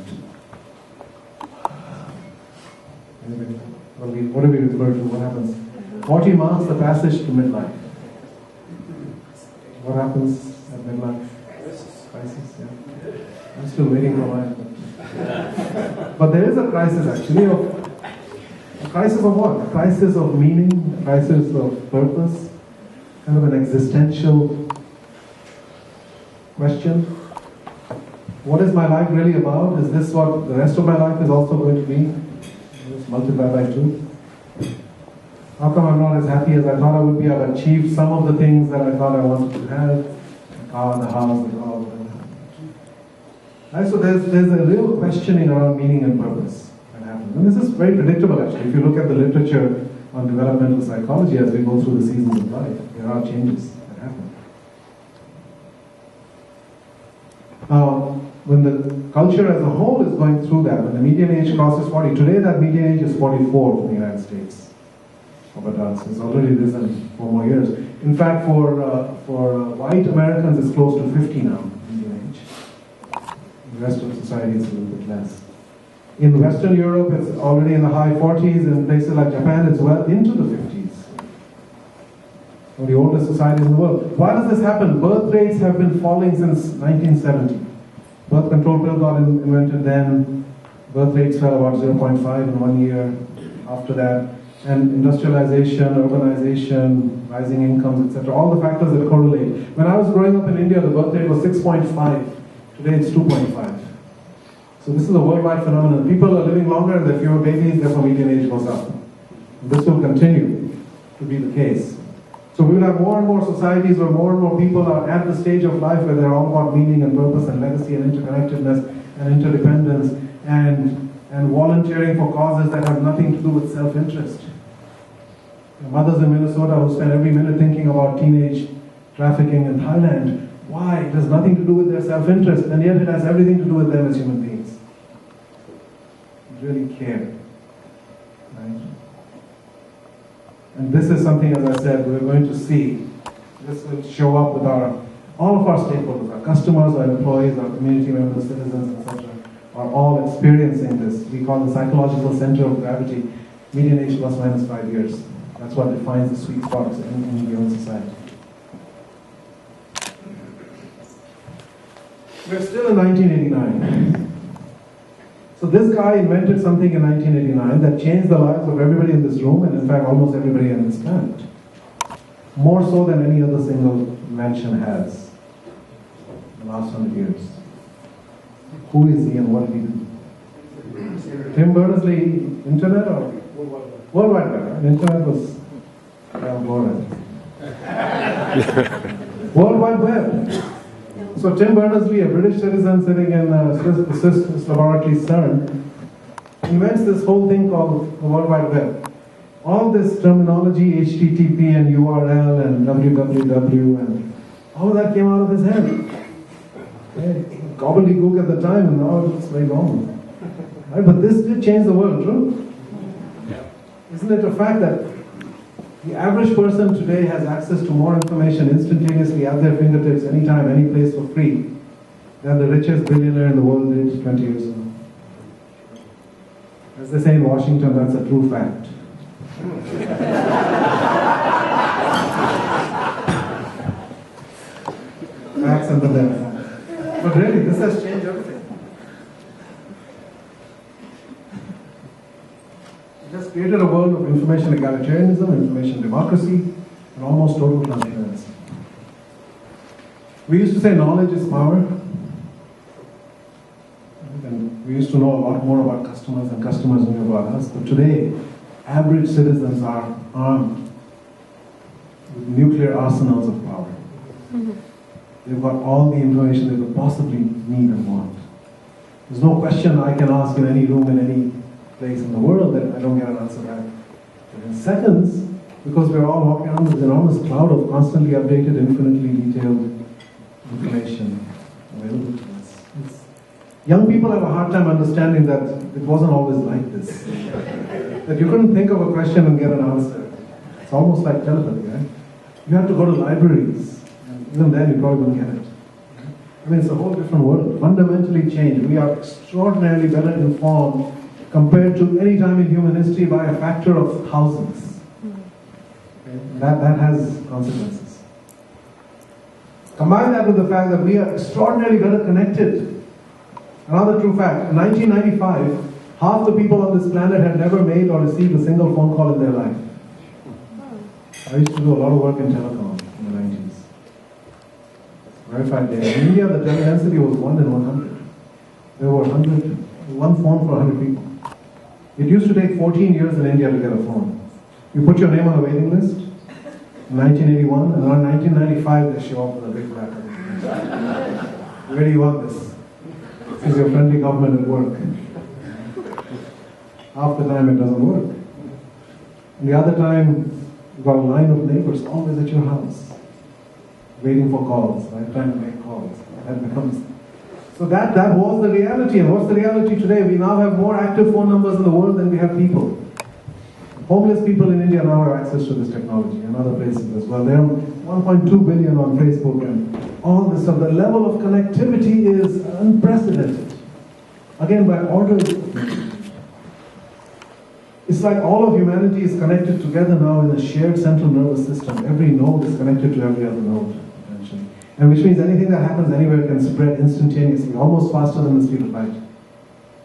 What do we refer to? What happens? 40 marks the passage to midlife. What happens at midlife? Crisis, yeah. I'm still waiting for mine. But there is a crisis actually. A crisis of what? A crisis of meaning, a crisis of purpose, kind of an existential question. What is my life really about? Is this what the rest of my life is also going to be? Just multiply by 2. How come I'm not as happy as I thought I would be? I've achieved some of the things that I thought I wanted to have. The car, the house, the dog, whatever. Right, so there's a real questioning around meaning and purpose that happens. And this is very predictable actually. If you look at the literature on developmental psychology as we go through the seasons of life, there are changes that happen. Now, when the culture as a whole is going through that, when the median age crosses 40, today that median age is 44 for the United States of adults. It's already risen 4 more years. In fact, for white Americans, it's close to 50 now, median age. The rest of society is a little bit less. In Western Europe, it's already in the high 40s. In places like Japan, it's well into the 50s. One of the oldest societies in the world. Why does this happen? Birth rates have been falling since 1970. Birth control pill got invented then. Birth rates fell about 0.5 in 1 year after that. And industrialization, urbanization, rising incomes, etc. All the factors that correlate. When I was growing up in India, the birth rate was 6.5. Today it's 2.5. So this is a worldwide phenomenon. People are living longer, and there are fewer babies, therefore median age goes up. And this will continue to be the case. So we will have more and more societies where more and more people are at the stage of life where they're all about meaning and purpose and legacy and interconnectedness and interdependence and volunteering for causes that have nothing to do with self-interest. Mothers in Minnesota who spend every minute thinking about teenage trafficking in Thailand. Why? It has nothing to do with their self-interest, and yet it has everything to do with them as human beings. They really care. Right? And this is something, as I said, we're going to see. This will show up with our All of our stakeholders, our customers, our employees, our community members, citizens, etc., are all experiencing this. We call the psychological center of gravity, median age plus minus 5 years. That's what defines the sweet spots in any given society. We're still in 1989. So this guy invented something in 1989 that changed the lives of everybody in this room, and in fact almost everybody on this planet. More so than any other single invention has in the last 100 years. Who is he and what did he do? Tim Berners-Lee, Internet or? World Wide Web. Internet was World Wide Web. So Tim Berners-Lee, a British citizen sitting in Swiss laboratory CERN, invents this whole thing called the World Wide Web. All this terminology, HTTP and URL and www, and all of that came out of his head. Gobbledygook at the time, and now it's very normal. Right? But this did change the world, true? Isn't it a fact that the average person today has access to more information instantaneously at their fingertips, anytime, any place for free, than the richest billionaire in the world did 20 years ago? As they say in Washington, that's a true fact. Facts and the left. But really, this has changed everything. It has created a world of information egalitarianism, information democracy, and almost total transparency. We used to say knowledge is power. And we used to know a lot more about customers than customers knew about us. But today, average citizens are armed with nuclear arsenals of power. Mm-hmm. They've got all the information they could possibly need and want. There's no question I can ask in any room, in any place in the world that I don't get an answer back. But in seconds, because we're all walking around with this enormous cloud of constantly updated, infinitely detailed information available to us. Young people have a hard time understanding that it wasn't always like this. That you couldn't think of a question and get an answer. It's almost like telepathy, right? You have to go to libraries. Even then, you probably wouldn't get it. I mean, it's a whole different world, fundamentally changed. We are extraordinarily better informed compared to any time in human history by a factor of thousands. Okay? That has consequences. Combine that with the fact that we are extraordinarily better connected. Another true fact, in 1995, half the people on this planet had never made or received a single phone call in their life. I used to do a lot of work in telecom in the 90s. Verified data. In India, the density was 1 in 100. There were one phone for 100 people. It used to take 14 years in India to get a phone. You put your name on a waiting list in 1981, and around 1995 they show up with a big black. Where do you want this? This is your friendly government at work. Half the time it doesn't work. And the other time, you've got a line of neighbors always at your house, waiting for calls, right? Trying to make calls. That becomes. So that was the reality. And what's the reality today? We now have more active phone numbers in the world than we have people. Homeless people in India now have access to this technology and other places as well. There are 1.2 billion on Facebook and all this stuff. The level of connectivity is unprecedented. Again, by orders. It's like all of humanity is connected together now in a shared central nervous system. Every node is connected to every other node, potentially. And which means anything that happens anywhere can spread instantaneously, almost faster than the speed of light,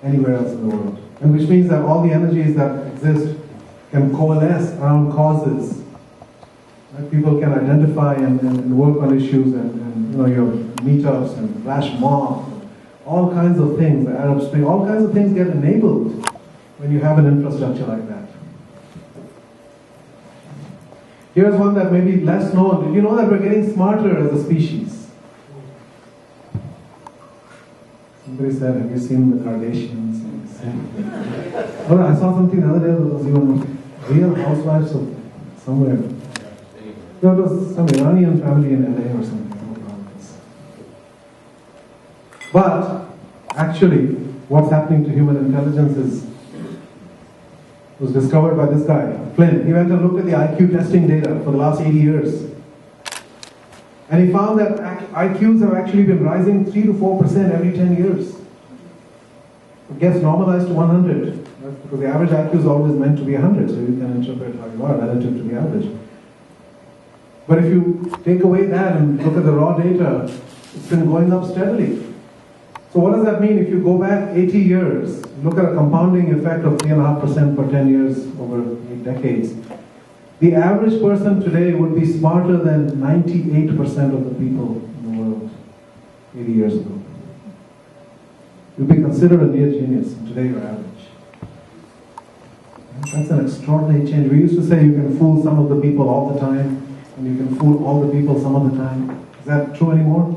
anywhere else in the world. And which means that all the energies that exist can coalesce around causes. Right? People can identify and work on issues and your meetups and flash mob, all kinds of things, the Arab Spring, all kinds of things get enabled when you have an infrastructure like that. Here's one that may be less known. Did you know that we're getting smarter as a species? Somebody said, have you seen the Kardashians? Oh, I saw something the other day that was even Real Housewives of somewhere. There was some Iranian family in LA or something. But actually, what's happening to human intelligence was discovered by this guy, Flynn. He went and looked at the IQ testing data for the last 80 years. And he found that IQs have actually been rising 3 to 4% every 10 years. It gets normalized to 100, right? Because the average IQ is always meant to be 100, so you can interpret how you are relative to the average. But if you take away that and look at the raw data, it's been going up steadily. So what does that mean? If you go back 80 years, look at a compounding effect of 3.5% per 10 years over 8 decades, the average person today would be smarter than 98% of the people in the world 80 years ago. You'd be considered a near genius, and today you're average. That's an extraordinary change. We used to say you can fool some of the people all the time, and you can fool all the people some of the time. Is that true anymore?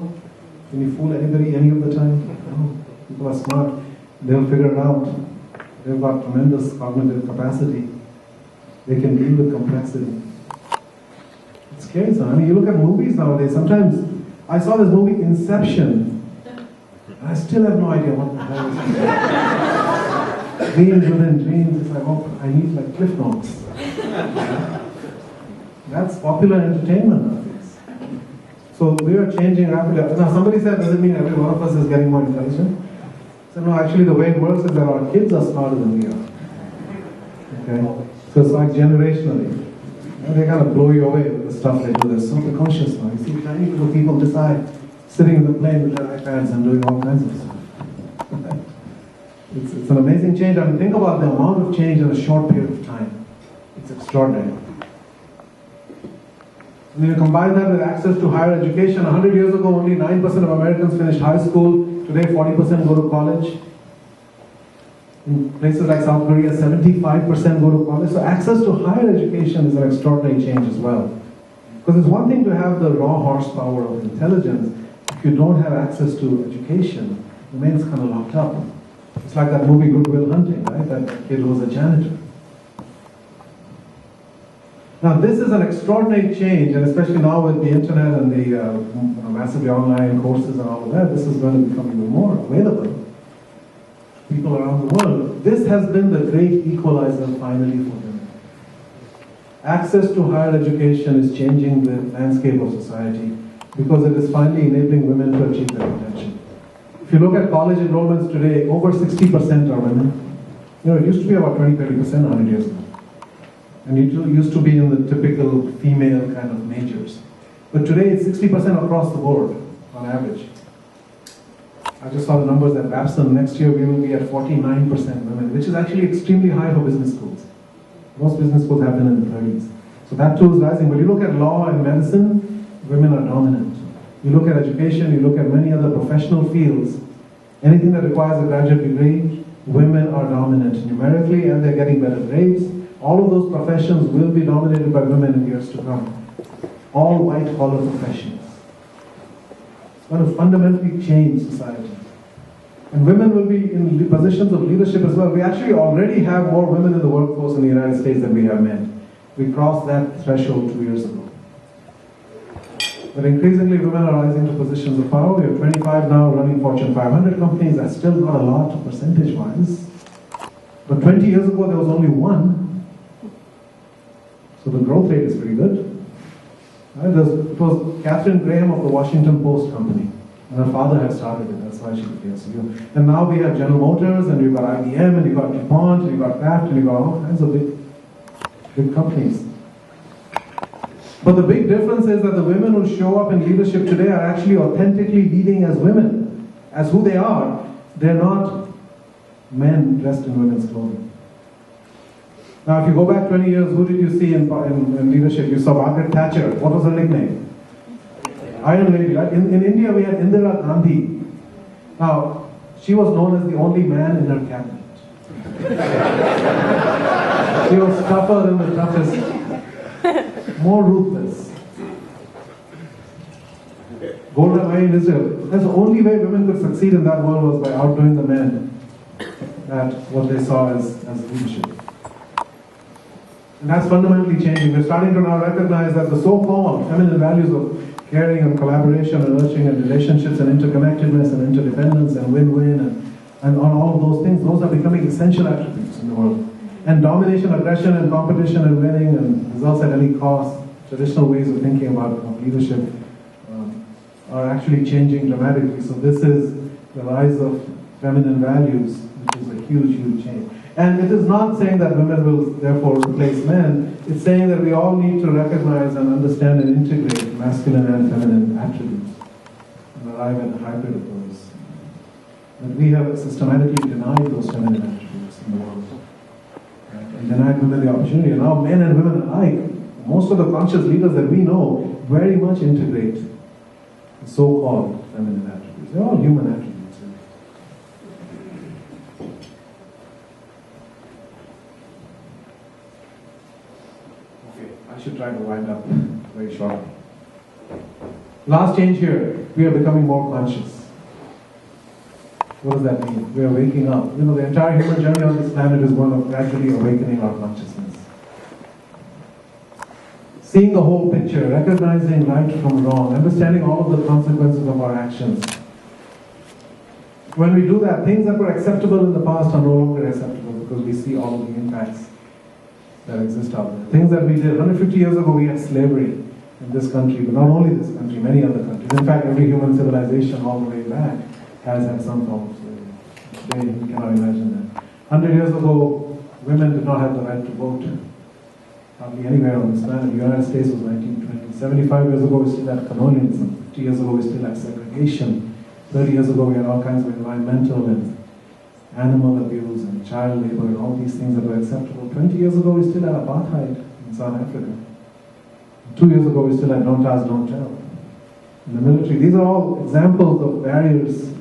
Can you fool anybody any of the time? No. People are smart. They'll figure it out. They've got tremendous cognitive capacity. They can deal with complexity. It's scary, son. I mean, you look at movies nowadays. Sometimes I saw this movie, Inception. I still have no idea what the hell is it. Dreams within dreams. It's like, oh, I need like Cliff Notes. That's popular entertainment nowadays. So we are changing rapidly. Now somebody said, does it mean every one of us is getting more intelligent? So no, actually the way it works is that our kids are smarter than we are. Okay? So it's like generationally. And they kind of blow you away with the stuff they do. They're so precocious now. You see tiny little people decide, sitting in the plane with their iPads and doing all kinds of stuff. It's an amazing change. I mean, think about the amount of change in a short period of time. It's extraordinary. When you combine that with access to higher education, 100 years ago only 9% of Americans finished high school. Today 40% go to college. In places like South Korea, 75% go to college. So access to higher education is an extraordinary change as well. Because it's one thing to have the raw horsepower of intelligence. If you don't have access to education, the remains kind of locked up. It's like that movie Good Will Hunting, right? That kid who was a janitor. Now this is an extraordinary change, and especially now with the internet and the massively online courses and all of that, this is going to become even more available to people around the world. This has been the great equalizer finally for women. Access to higher education is changing the landscape of society because it is finally enabling women to achieve their potential. If you look at college enrollments today, over 60% are women. You know, it used to be about 20-30% 100 years ago. And it used to be in the typical female kind of majors. But today it's 60% across the board, on average. I just saw the numbers at Babson. Next year we will be at 49% women, which is actually extremely high for business schools. Most business schools have been in the 30s. So that too is rising. But you look at law and medicine, women are dominant. You look at education, you look at many other professional fields, anything that requires a graduate degree, women are dominant numerically and they're getting better grades. All of those professions will be dominated by women in years to come. All white-collar professions. It's going to fundamentally change society. And women will be in positions of leadership as well. We actually already have more women in the workforce in the United States than we have men. We crossed that threshold 2 years ago. But increasingly women are rising to positions of power. We have 25 now running Fortune 500 companies. That's still not a lot percentage-wise. But 20 years ago there was only one. So the growth rate is pretty good. Right? It was Catherine Graham of the Washington Post company. And her father had started it. That's why she became CEO. And now we have General Motors, and you've got IBM, and you've got DuPont, and you've got Kraft, and you've got all kinds of big companies. But the big difference is that the women who show up in leadership today are actually authentically leading as women, as who they are. They're not men dressed in women's clothing. Now, if you go back 20 years, who did you see in leadership? You saw Margaret Thatcher. What was her nickname? Iron Lady, right? In India, we had Indira Gandhi. Now, she was known as the only man in her cabinet. She was tougher than the toughest, more ruthless. Golda Meir in Israel. That's the only way women could succeed in that world was by outdoing the men at what they saw as leadership. And that's fundamentally changing. We're starting to now recognize that the so-called feminine values of caring and collaboration and nurturing and relationships and interconnectedness and interdependence and win-win and on all of those things, those are becoming essential attributes in the world. And domination, aggression, and competition and winning and results at any cost, traditional ways of thinking about leadership, are actually changing dramatically. So this is the rise of feminine values, which is a huge, huge change. And it is not saying that women will therefore replace men. It's saying that we all need to recognize and understand and integrate masculine and feminine attributes and arrive at a hybrid of those. But we have systematically denied those feminine attributes in the world. Right? And denied women the opportunity. And now men and women alike, most of the conscious leaders that we know very much integrate the so-called feminine attributes. They're all human attributes. Okay, I should try to wind up very shortly. Last change here, we are becoming more conscious. What does that mean? We are waking up. You know, the entire human journey on this planet is one of gradually awakening our consciousness. Seeing the whole picture, recognizing right from wrong, understanding all of the consequences of our actions. When we do that, things that were acceptable in the past are no longer acceptable because we see all of the impacts that exist out there. Things that we did 150 years ago, we had slavery in this country, but not only this country, many other countries. In fact, every human civilization all the way back has had some form of slavery. Today, we cannot imagine that. 100 years ago, women did not have the right to vote. Hardly anywhere on this planet. The United States was 1920. 75 years ago, we still had colonialism. 50 years ago, we still had segregation. 30 years ago, we had all kinds of environmental and animal abuse and child labor and all these things that were acceptable. 20 years ago, we still had apartheid in South Africa. 2 years ago, we still had don't ask, don't tell. In the military, these are all examples of barriers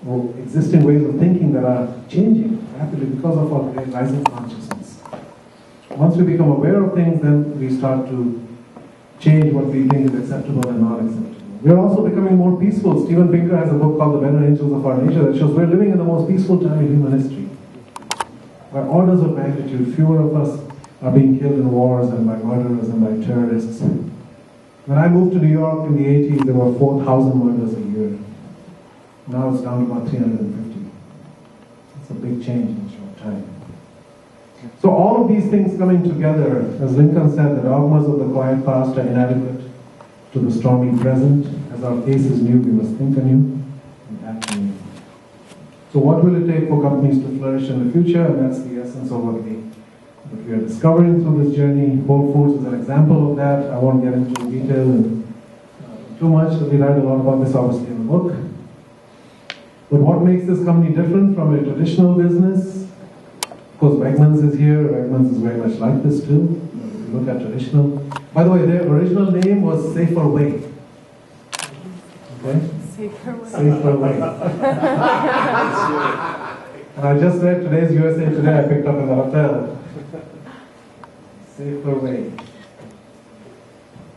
or existing ways of thinking that are changing rapidly because of our rising consciousness. Once we become aware of things, then we start to change what we think is acceptable and not acceptable. We are also becoming more peaceful. Steven Pinker has a book called The Better Angels of Our Nature that shows we're living in the most peaceful time in human history. By orders of magnitude, fewer of us are being killed in wars and by murderers and by terrorists. When I moved to New York in the 80s, there were 4,000 murders a year. Now it's down to about 350. It's a big change in a short time. So all of these things coming together, as Lincoln said, the dogmas of the quiet past are inadequate to the stormy present. As our case is new, we must think anew and act anew. So what will it take for companies to flourish in the future? And that's the essence of what we are discovering through this journey. Whole Foods is an example of that. I won't get into detail too much. We write a lot about this obviously in the book. But what makes this company different from a traditional business? Of course, Wegmans is here. Wegmans is very much like this too. If you look at traditional. By the way, their original name was Safer Way. Okay? Safer Way. Safer Way. And I just read today's USA Today. I picked up in the hotel. Safer Way.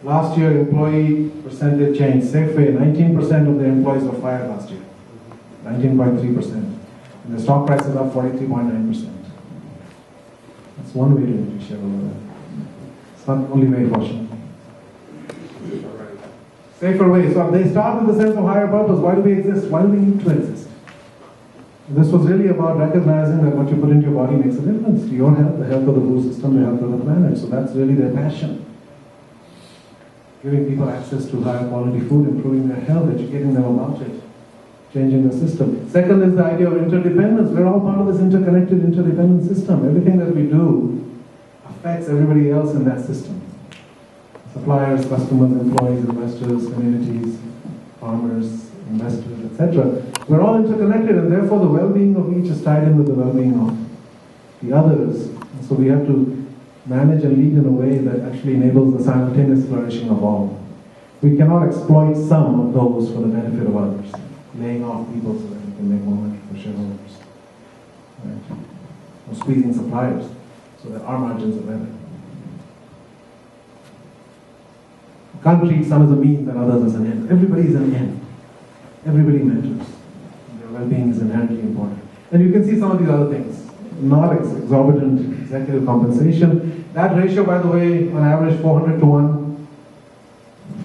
Last year, employee percentage change. Safeway, 19% of their employees were fired last year. 19.3%. And the stock price is up 43.9%. That's one way to increase shareholder value. It's not the only way, fortunately. Safer way. So they start with the sense of higher purpose. Why do we exist? Why do we need to exist? This was really about recognizing that what you put into your body makes a difference to your health, the health of the food system, the health of the planet. So that's really their passion. Giving people access to higher quality food, improving their health, educating them about it, changing the system. Second is the idea of interdependence. We're all part of this interconnected, interdependent system. Everything that we do affects everybody else in that system. Suppliers, customers, employees, investors, communities, farmers, investors, etc. We're all interconnected, and therefore the well-being of each is tied in with the well-being of the others. And so we have to manage and lead in a way that actually enables the simultaneous flourishing of all. We cannot exploit some of those for the benefit of others, laying off people so that we can make more money for shareholders, right? Or squeezing suppliers so that our margins are better. You can't treat some as a means and others as an end. Everybody is an end. Everybody matters. Their well-being is inherently important. And you can see some of these other things. Not exorbitant executive compensation. That ratio, by the way, on average 400 to 1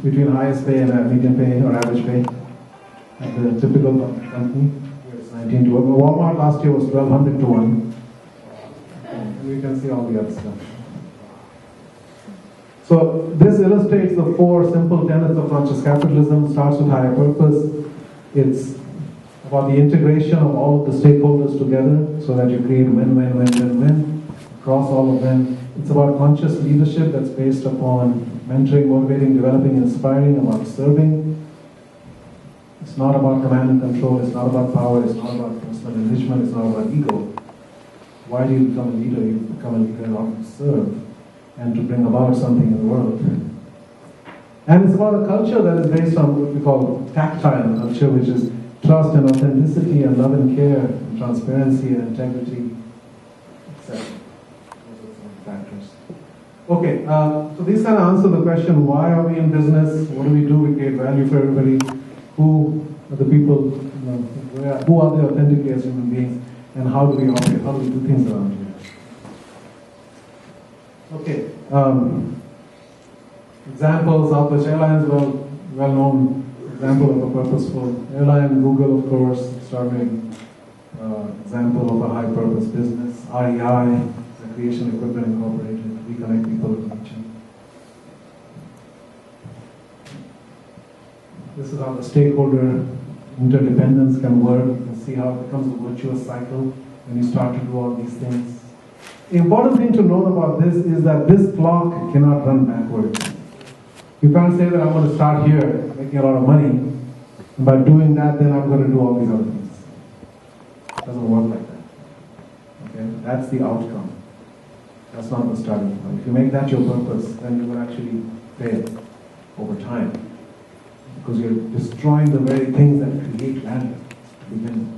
between highest pay and median pay or average pay. At the typical company, it's 19 to 1. Walmart last year was 1200 to 1. And we can see all the other stuff. So this illustrates the four simple tenets of not just capitalism. Starts with higher purpose. It's about the integration of all of the stakeholders together so that you create win-win-win-win-win across all of them. It's about conscious leadership that's based upon mentoring, motivating, developing, inspiring, about serving. It's not about command and control, it's not about power, it's not about personal enrichment, it's not about ego. Why do you become a leader? You become a leader in order to serve and to bring about something in the world. And it's about a culture that is based on what we call tactile culture, which is trust and authenticity and love and care and transparency and integrity, etc. Those are some factors. Okay, so these kind of answer the question, why are we in business? What do? We create value for everybody. Who are the people, who are they authentically as human beings, and how do we operate? How do we do things around here? Okay, examples, Southwest Airlines, well-known example of a purposeful airline. Google, of course, extraordinary example of a high-purpose business. REI, Recreation Equipment Incorporated, we connect people with nature. This is how the stakeholder interdependence can work. You can see how it becomes a virtuous cycle when you start to do all these things. The important thing to note about this is that this clock cannot run backwards. You can't say that I'm going to start here making a lot of money, and by doing that then I'm going to do all these other things. It doesn't work like that. Okay? That's the outcome. That's not the starting point. If you make that your purpose, then you will actually fail over time. Because you're destroying the very things that create value to begin with.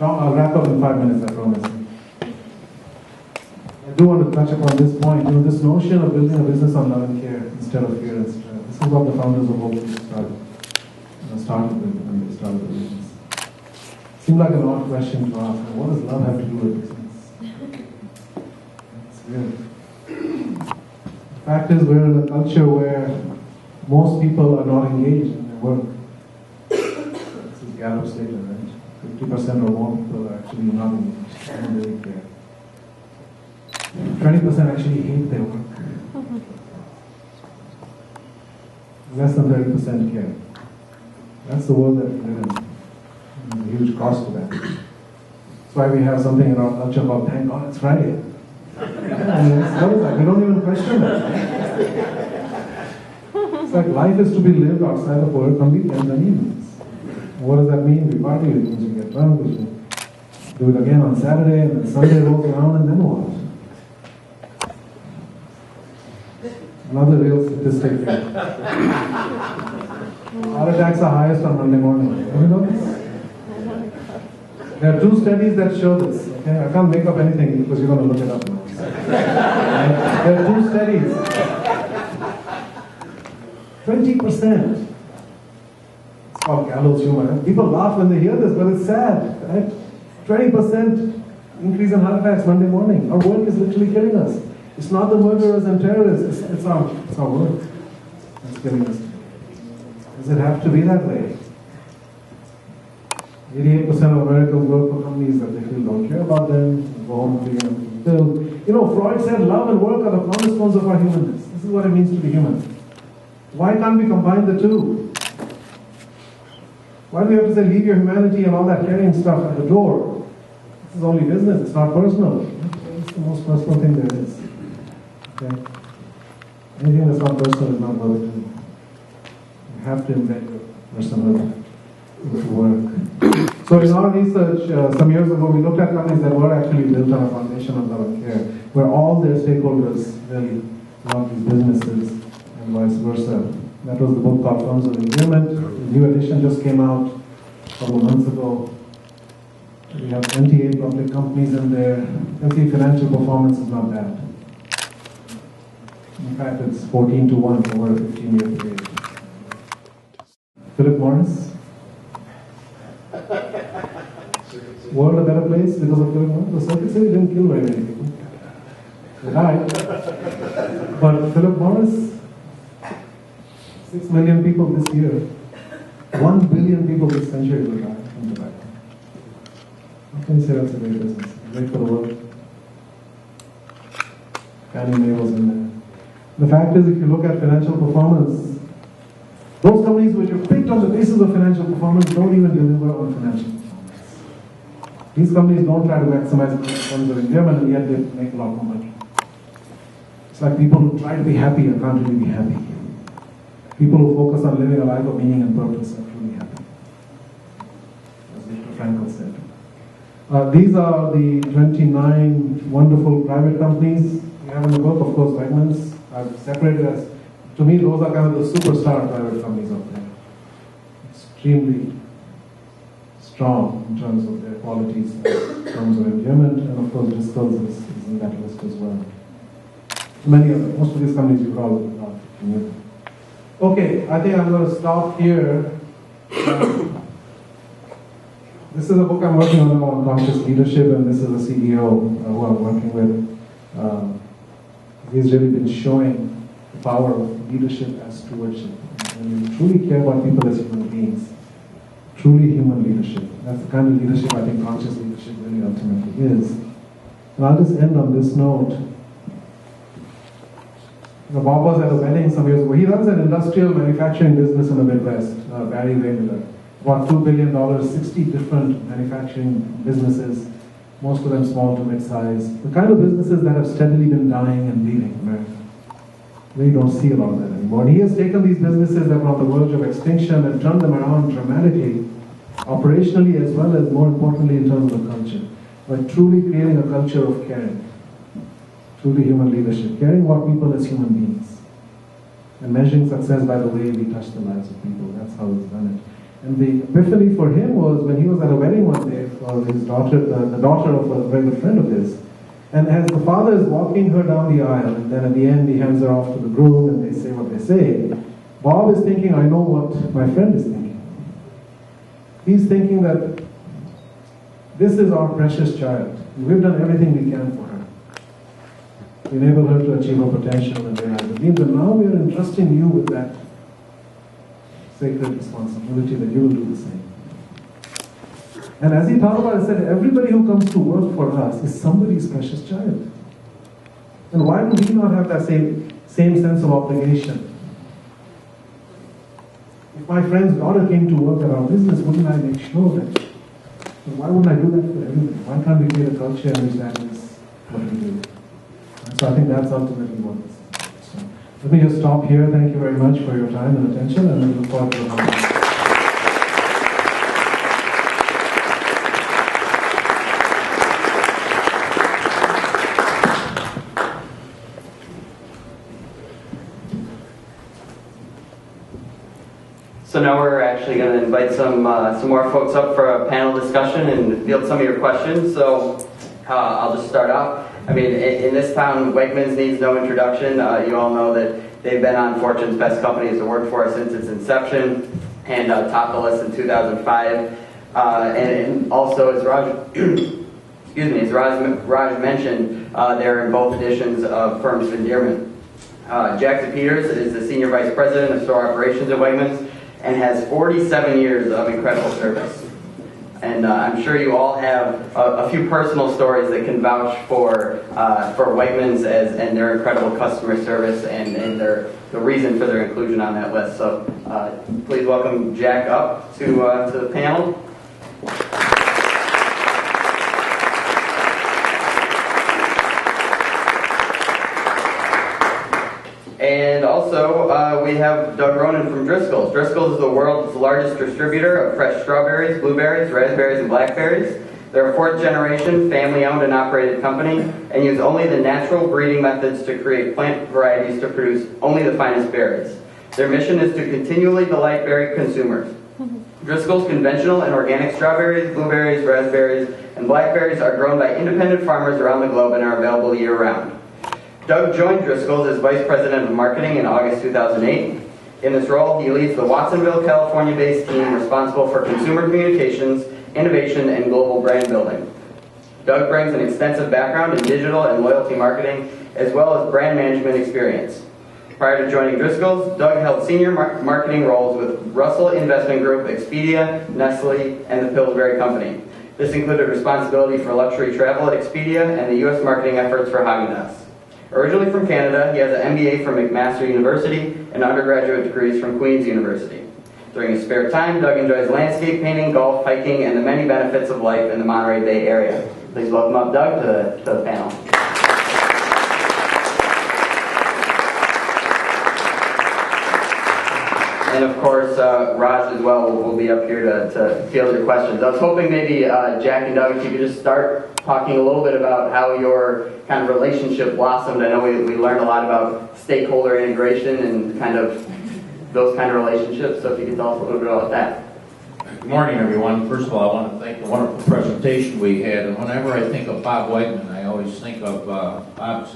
I'll wrap up in 5 minutes, I promise. I do want to touch upon this point. This notion of building a business on love and care instead of fear and stress. This is what the founders of Hope started with when they started the business. It seemed like an odd question to ask. What does love have to do with business? It's weird. The fact is, we're in a culture where most people are not engaged in their work. This is Gallup's data, right? 50% or more people are actually not engaged. They don't really care. 20% actually hate their work. Less than 30% care. That's the world that we live in. There's a huge cost to that. That's why we have something in our culture called Thank God It's Friday. We don't even question that. It's like life is to be lived outside of work on weekends and evenings. What does that mean? We party, it means we get drunk, we do it again on Saturday, and then Sunday rolls around, and then what? Another real statistic here. Heart attacks are highest on Monday morning. You know this? There are 2 studies that show this. Okay? I can't make up anything because you're going to look it up now. There are 2 studies. 20%. It's called gallows humor. People laugh when they hear this, but it's sad. Right? 20% increase in heart attacks Monday morning. Our work is literally killing us. It's not the murderers and terrorists. It's our work that's killing us. Does it have to be that way? 88% of Americans work for companies that they feel don't care about them, go home to build. Freud said love and work are the cornerstones of our humanness. This is what it means to be human. Why can't we combine the two? Why do we have to say leave your humanity and all that carrying stuff at the door? This is only business, it's not personal. It's the most personal thing there is. Okay? Anything that's not personal is not worth it. You have to embed your personality into work. So in our research, some years ago, we looked at companies that were actually built on a foundation of love and care, where all their stakeholders really love these businesses and vice versa. That was the book called Terms of Endearment. The new edition just came out a couple of months ago. We have 28 public companies in there. You can see financial performance is not bad. In fact, it's 14-1 over a 15-year period. Philip Morris. World a better place because of Philip Morris? The Circuit City didn't kill very many people. They died. But Philip Morris, 6 million people this year, 1 billion people this century will die from tobacco. How can you say that's a great business? Great for the world. Fannie Mae was in there. The fact is, if you look at financial performance, those companies which are picked on the basis of financial performance don't even deliver on financial performance. These companies don't try to maximize terms of endearment, and yet they make a lot more money. It's like people who try to be happy and can't really be happy. People who focus on living a life of meaning and purpose are truly happy, as Viktor Frankl said. These are the 29 wonderful private companies we have in the book. Of course, Wegmans I've separated as, to me, those are kind of the superstar private companies out there. Extremely strong in terms of their qualities, in terms of endearment, and of course, Driscoll's is in that list as well. Many of them, most of these companies you probably not familiar with. Okay, I think I'm going to stop here. This is a book I'm working on now on conscious leadership, and this is a CEO who I'm working with. He's really been showing the power of leadership as stewardship. When you truly care about people as human beings, truly human leadership. That's the kind of leadership I think conscious leadership really ultimately is. And I'll just end on this note. Bob was at a wedding some years ago. He runs an industrial manufacturing business in the Midwest, Barry Wayne, about $2 billion, 60 different manufacturing businesses, most of them small to mid-size. The kind of businesses that have steadily been dying and leaving America. We don't see a lot of that anymore. And he has taken these businesses that were on the verge of extinction and turned them around dramatically, operationally as well as, more importantly, in terms of the culture, by truly creating a culture of caring. Truly human leadership, caring about people as human beings, and measuring success by the way we touch the lives of people. That's how he's done it. And the epiphany for him was when he was at a wedding one day for his daughter, the daughter of a very good friend of his. And as the father is walking her down the aisle, and then at the end he hands her off to the groom, and they say what they say, Bob is thinking, I know what my friend is thinking. He's thinking that this is our precious child. We've done everything we can for her. We enable her to achieve her potential and realize her dreams. And now we are entrusting you with that sacred responsibility that you will do the same. And as he thought about it, he said, everybody who comes to work for us is somebody's precious child. And why do we not have that same sense of obligation? If my friend's daughter came to work at our business, wouldn't I make sure that, why wouldn't I do that for everybody? Why can't we create a culture in which that is what we do? So I think that's ultimately what this is. So let me just stop here. Thank you very much for your time and attention, and we look forward to the conversation. So now we're actually going to invite some more folks up for a panel discussion and field some of your questions. So I'll just start off. I mean, in this town, Wegmans needs no introduction. You all know that they've been on Fortune's Best Companies to Work For since its inception, and topped the list in 2005. And also, as Raj, as Raj mentioned, they're in both editions of Firms of Endearment. Jackson Peters is the Senior Vice President of Store Operations at Wegmans and has 47 years of incredible service. And I'm sure you all have a few personal stories that can vouch for Wegmans and their incredible customer service and the reason for their inclusion on that list. So please welcome Jack up to the panel. And also, we have Doug Ronan from Driscoll's. Driscoll's is the world's largest distributor of fresh strawberries, blueberries, raspberries, and blackberries. They're a fourth-generation, family-owned and operated company and use only the natural breeding methods to create plant varieties to produce only the finest berries. Their mission is to continually delight berry consumers. Driscoll's conventional and organic strawberries, blueberries, raspberries, and blackberries are grown by independent farmers around the globe and are available year-round. Doug joined Driscoll's as Vice President of Marketing in August 2008. In this role, he leads the Watsonville, California-based team responsible for consumer communications, innovation, and global brand building. Doug brings an extensive background in digital and loyalty marketing, as well as brand management experience. Prior to joining Driscoll's, Doug held senior marketing roles with Russell Investment Group, Expedia, Nestle, and the Pillsbury Company. This included responsibility for luxury travel at Expedia and the U.S. marketing efforts for Haagen-Dazs. Originally from Canada, he has an MBA from McMaster University and undergraduate degrees from Queen's University. During his spare time, Doug enjoys landscape painting, golf, hiking, and the many benefits of life in the Monterey Bay area. Please welcome up Doug to the panel. And of course, Raj as well will be up here to field your questions. I was hoping maybe Jack and Doug, if you could just start talking a little bit about how your kind of relationship blossomed. I know we learned a lot about stakeholder integration and kind of those kind of relationships, so if you could tell us a little bit about that. Good morning, everyone. First of all, I want to thank the wonderful presentation we had. And whenever I think of Bob Wegman, I always think of Bob's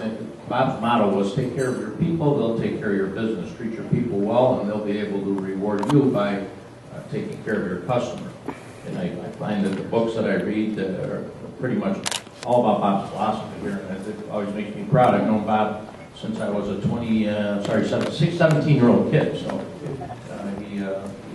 motto was take care of your people, they'll take care of your business. Treat your people well, and they'll be able to reward you by taking care of your customer. And I find that the books that I read are pretty much all about Bob's philosophy here, and it always makes me proud. I've known Bob since I was a 17-year-old kid, so he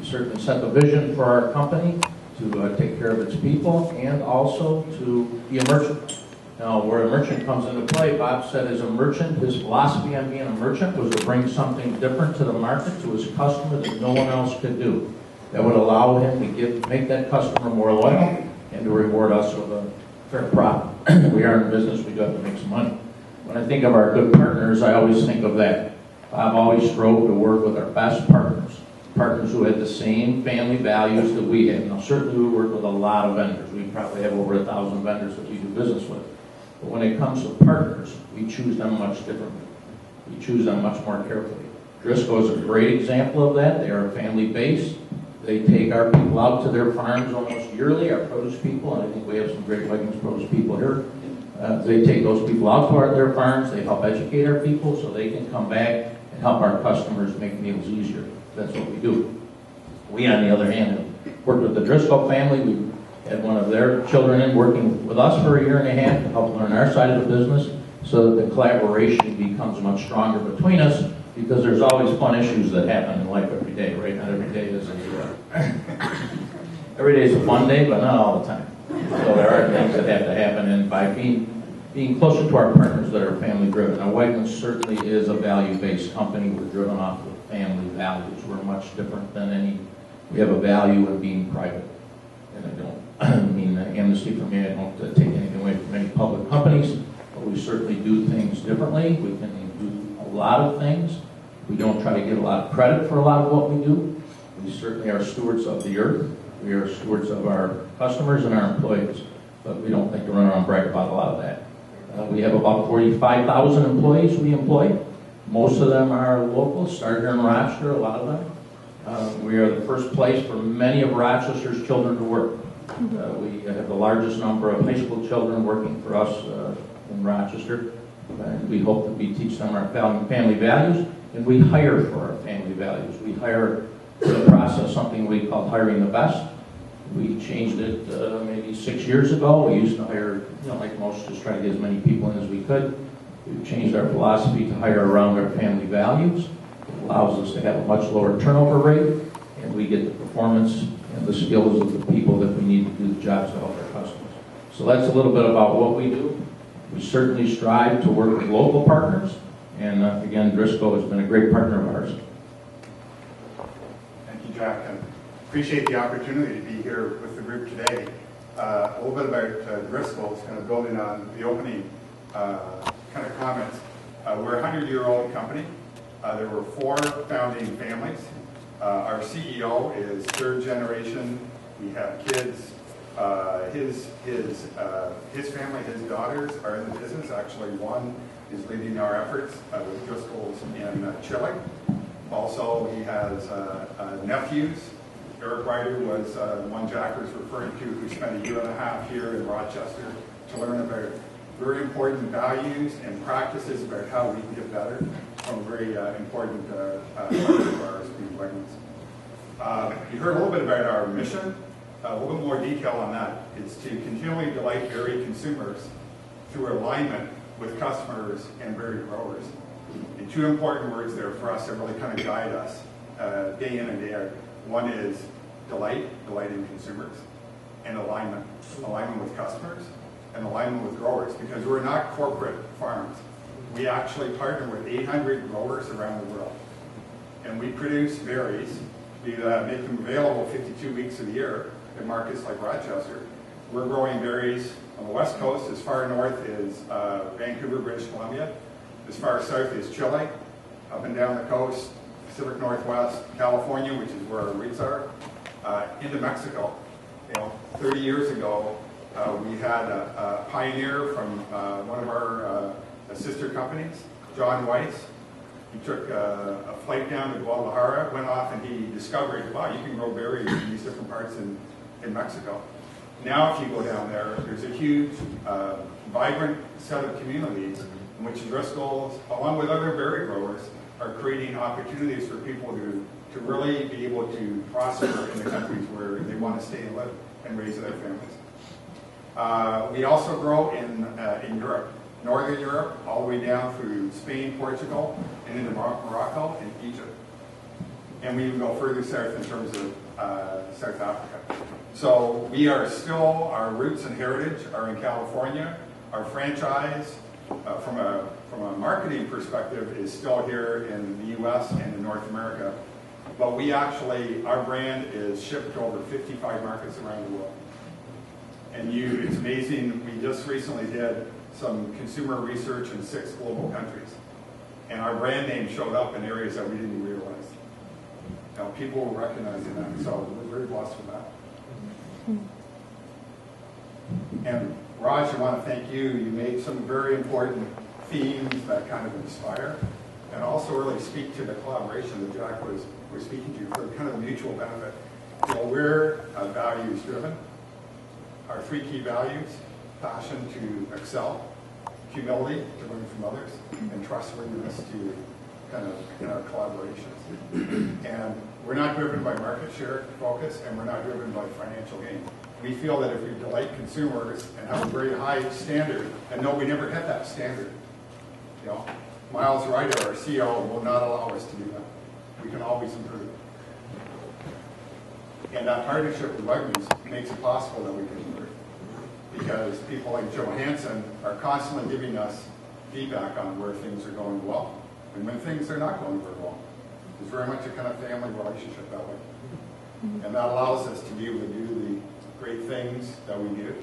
certainly set the vision for our company to take care of its people and also to be a merchant. Now, where a merchant comes into play, Bob said as a merchant, his philosophy on being a merchant was to bring something different to the market, to his customer, that no one else could do. That would allow him to make that customer more loyal and to reward us with a fair profit. We are in business, we do have to make some money. When I think of our good partners, I always think of that. Bob always strove to work with our best partners who had the same family values that we had. Now, certainly we work with a lot of vendors. We probably have over 1,000 vendors that we do business with. But when it comes to partners, we choose them much differently. We choose them much more carefully. Driscoll is a great example of that. They are family-based. They take our people out to their farms almost yearly, our produce people, and I think we have some great Vikings produce people here. They take those people out to their farms. They help educate our people so they can come back and help our customers make meals easier. That's what we do. We, on the other hand, have worked with the Driscoll family. We had one of their children in working with us for a year and a half to help learn our side of the business so that the collaboration becomes much stronger between us, because there's always fun issues that happen in life every day, right? Not every day is every day is a fun day, but not all the time. So there are things that have to happen, and by being closer to our partners that are family driven. Now, Wegmans certainly is a value-based company. We're driven off of family values. We're much different than we have a value in being private. And I don't mean amnesty for me, I don't take anything away from any public companies, but we certainly do things differently. We can do a lot of things. We don't try to get a lot of credit for a lot of what we do. We certainly are stewards of the earth. We are stewards of our customers and our employees, but we don't think to run around and brag about a lot of that. We have about 45,000 employees we employ. Most of them are local, started here in Rochester, a lot of them. We are the first place for many of Rochester's children to work. We have the largest number of high school children working for us in Rochester. And we hope that we teach them our family values, and we hire for our family values. We hire in the process something we call hiring the best. We changed it maybe 6 years ago. We used to hire, like most, just try to get as many people in as we could. We've changed our philosophy to hire around our family values. It allows us to have a much lower turnover rate, and we get the performance and the skills of the people that we need to do the jobs to help our customers. So that's a little bit about what we do. We certainly strive to work with local partners, and again, Driscoll has been a great partner of ours. Thank you, Jack. I appreciate the opportunity to be here with the group today. A little bit about Driscoll, kind of building on the opening kind of comments. We're a 100-year-old company. There were 4 founding families. Our CEO is 3rd generation. We have kids. His family, his daughters are in the business. Actually, one is leading our efforts with Driscoll's in Chile. Also, he has nephews. Eric Ryder was one Jack was referring to, who spent a year and a half here in Rochester to learn about very important values and practices about how we can get better from a very important part of ours being Wegmans. You heard a little bit about our mission. A little bit more detail on that. It's to continually delight varied consumers through alignment with customers and varied growers. And 2 important words there for us that really kind of guide us day in and day out. One is delighting consumers, and alignment with customers, and alignment with growers, because we're not corporate farms. We actually partner with 800 growers around the world. And we produce berries. We make them available 52 weeks of the year in markets like Rochester. We're growing berries on the west coast. As far north as Vancouver, British Columbia. As far south as Chile, up and down the coast, Pacific Northwest, California, which is where our roots are, into Mexico. 30 years ago, we had a pioneer from one of our sister companies, John Weiss. He took a flight down to Guadalajara, went off, and he discovered, wow, you can grow berries in these different parts in Mexico. Now, if you go down there, there's a huge, vibrant set of communities in which Driscoll's, along with other berry growers, are creating opportunities for people to really be able to prosper in the countries where they want to stay and live and raise their families. We also grow in Europe, Northern Europe, all the way down through Spain, Portugal, and into Morocco and Egypt. And we even go further south in terms of South Africa. So we are still, our roots and heritage are in California. Our franchise, from a marketing perspective, is still here in the U.S. and in North America. But we actually, our brand is shipped to over 55 markets around the world. And it's amazing, we just recently did some consumer research in 6 global countries. And our brand name showed up in areas that we didn't even realize. People were recognizing that, so we're very blessed with that. And Raj, I want to thank you. You made some very important themes that kind of inspire and also really speak to the collaboration that Jack was speaking to for kind of mutual benefit. We're values driven. Our 3 key values: passion to excel, humility to learn from others, and trustworthiness to kind of in our collaborations. And we're not driven by market share focus, and we're not driven by financial gain. We feel that if we delight consumers and have a very high standard, and no, we never hit that standard. Miles Ryder, our CEO, will not allow us to do that. We can always improve. And that partnership with Wegmans makes it possible that we can improve. Because people like Joe Hansen are constantly giving us feedback on where things are going well and when things are not going very well. It's very much a kind of family relationship that way. And that allows us to be able to do the great things that we do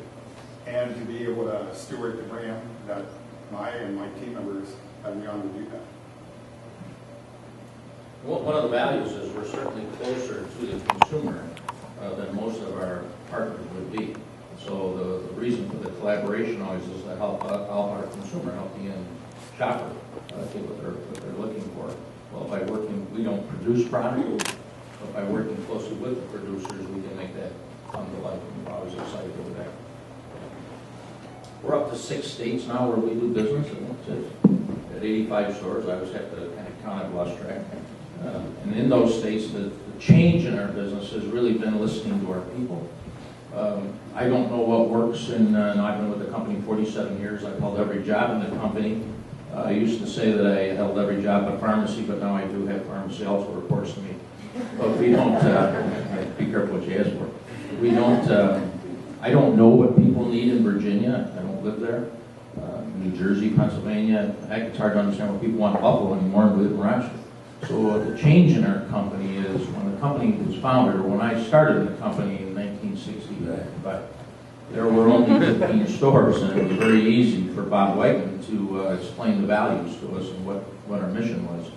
and to be able to steward the brand that my team members have the honor to do that. Well, one of the values is we're certainly closer to the consumer than most of our partners would be. So the reason for the collaboration always is to help our consumer, help the end shopper get what they're looking for. Well, by working, we don't produce product, but by working closely with the producers, we can make that come to life. And we're always excited over that. We're up to 6 states now where we do business, at 85 stores. I always have to kind of count, I've lost track. And in those states, the change in our business has really been listening to our people. I don't know what works, and I've been with the company 47 years. I've held every job in the company. I used to say that I held every job but pharmacy, but now I do have pharmacy also reports to me. But we don't, be careful what you ask for. We don't, I don't know what people need in Virginia. I don't live there. New Jersey, Pennsylvania. Heck, it's hard to understand what people want in Buffalo anymore. We live in Rochester. So the change in our company is when the company was founded, or when I started the company in 1960, but there were only 15 stores, and it was very easy for Bob Wegman to explain the values to us and what our mission was.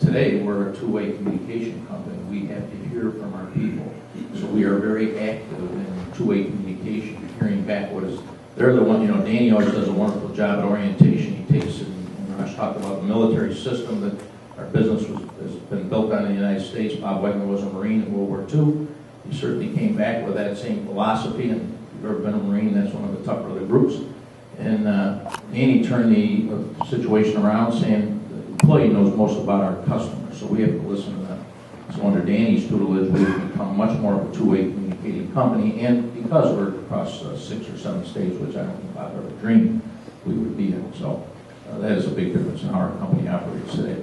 Today, we're a two-way communication company. We have to hear from our people. So we are very active in two-way communication, hearing back what is, they're the one, Danny always does a wonderful job at orientation. He takes it, and Raj talked about the military system that our business has been built on in the United States. Bob Wegman was a Marine in World War II. He certainly came back with that same philosophy, and if you've ever been a Marine, that's one of the tougher of the groups. And Danny turned the situation around, saying the employee knows most about our customers, so we have to listen to them. So under Danny's tutelage, we've become much more of a two-way communicating company, and because we're across 6 or 7 states, which I don't think I've ever dreamed we would be in. So that is a big difference in how our company operates today.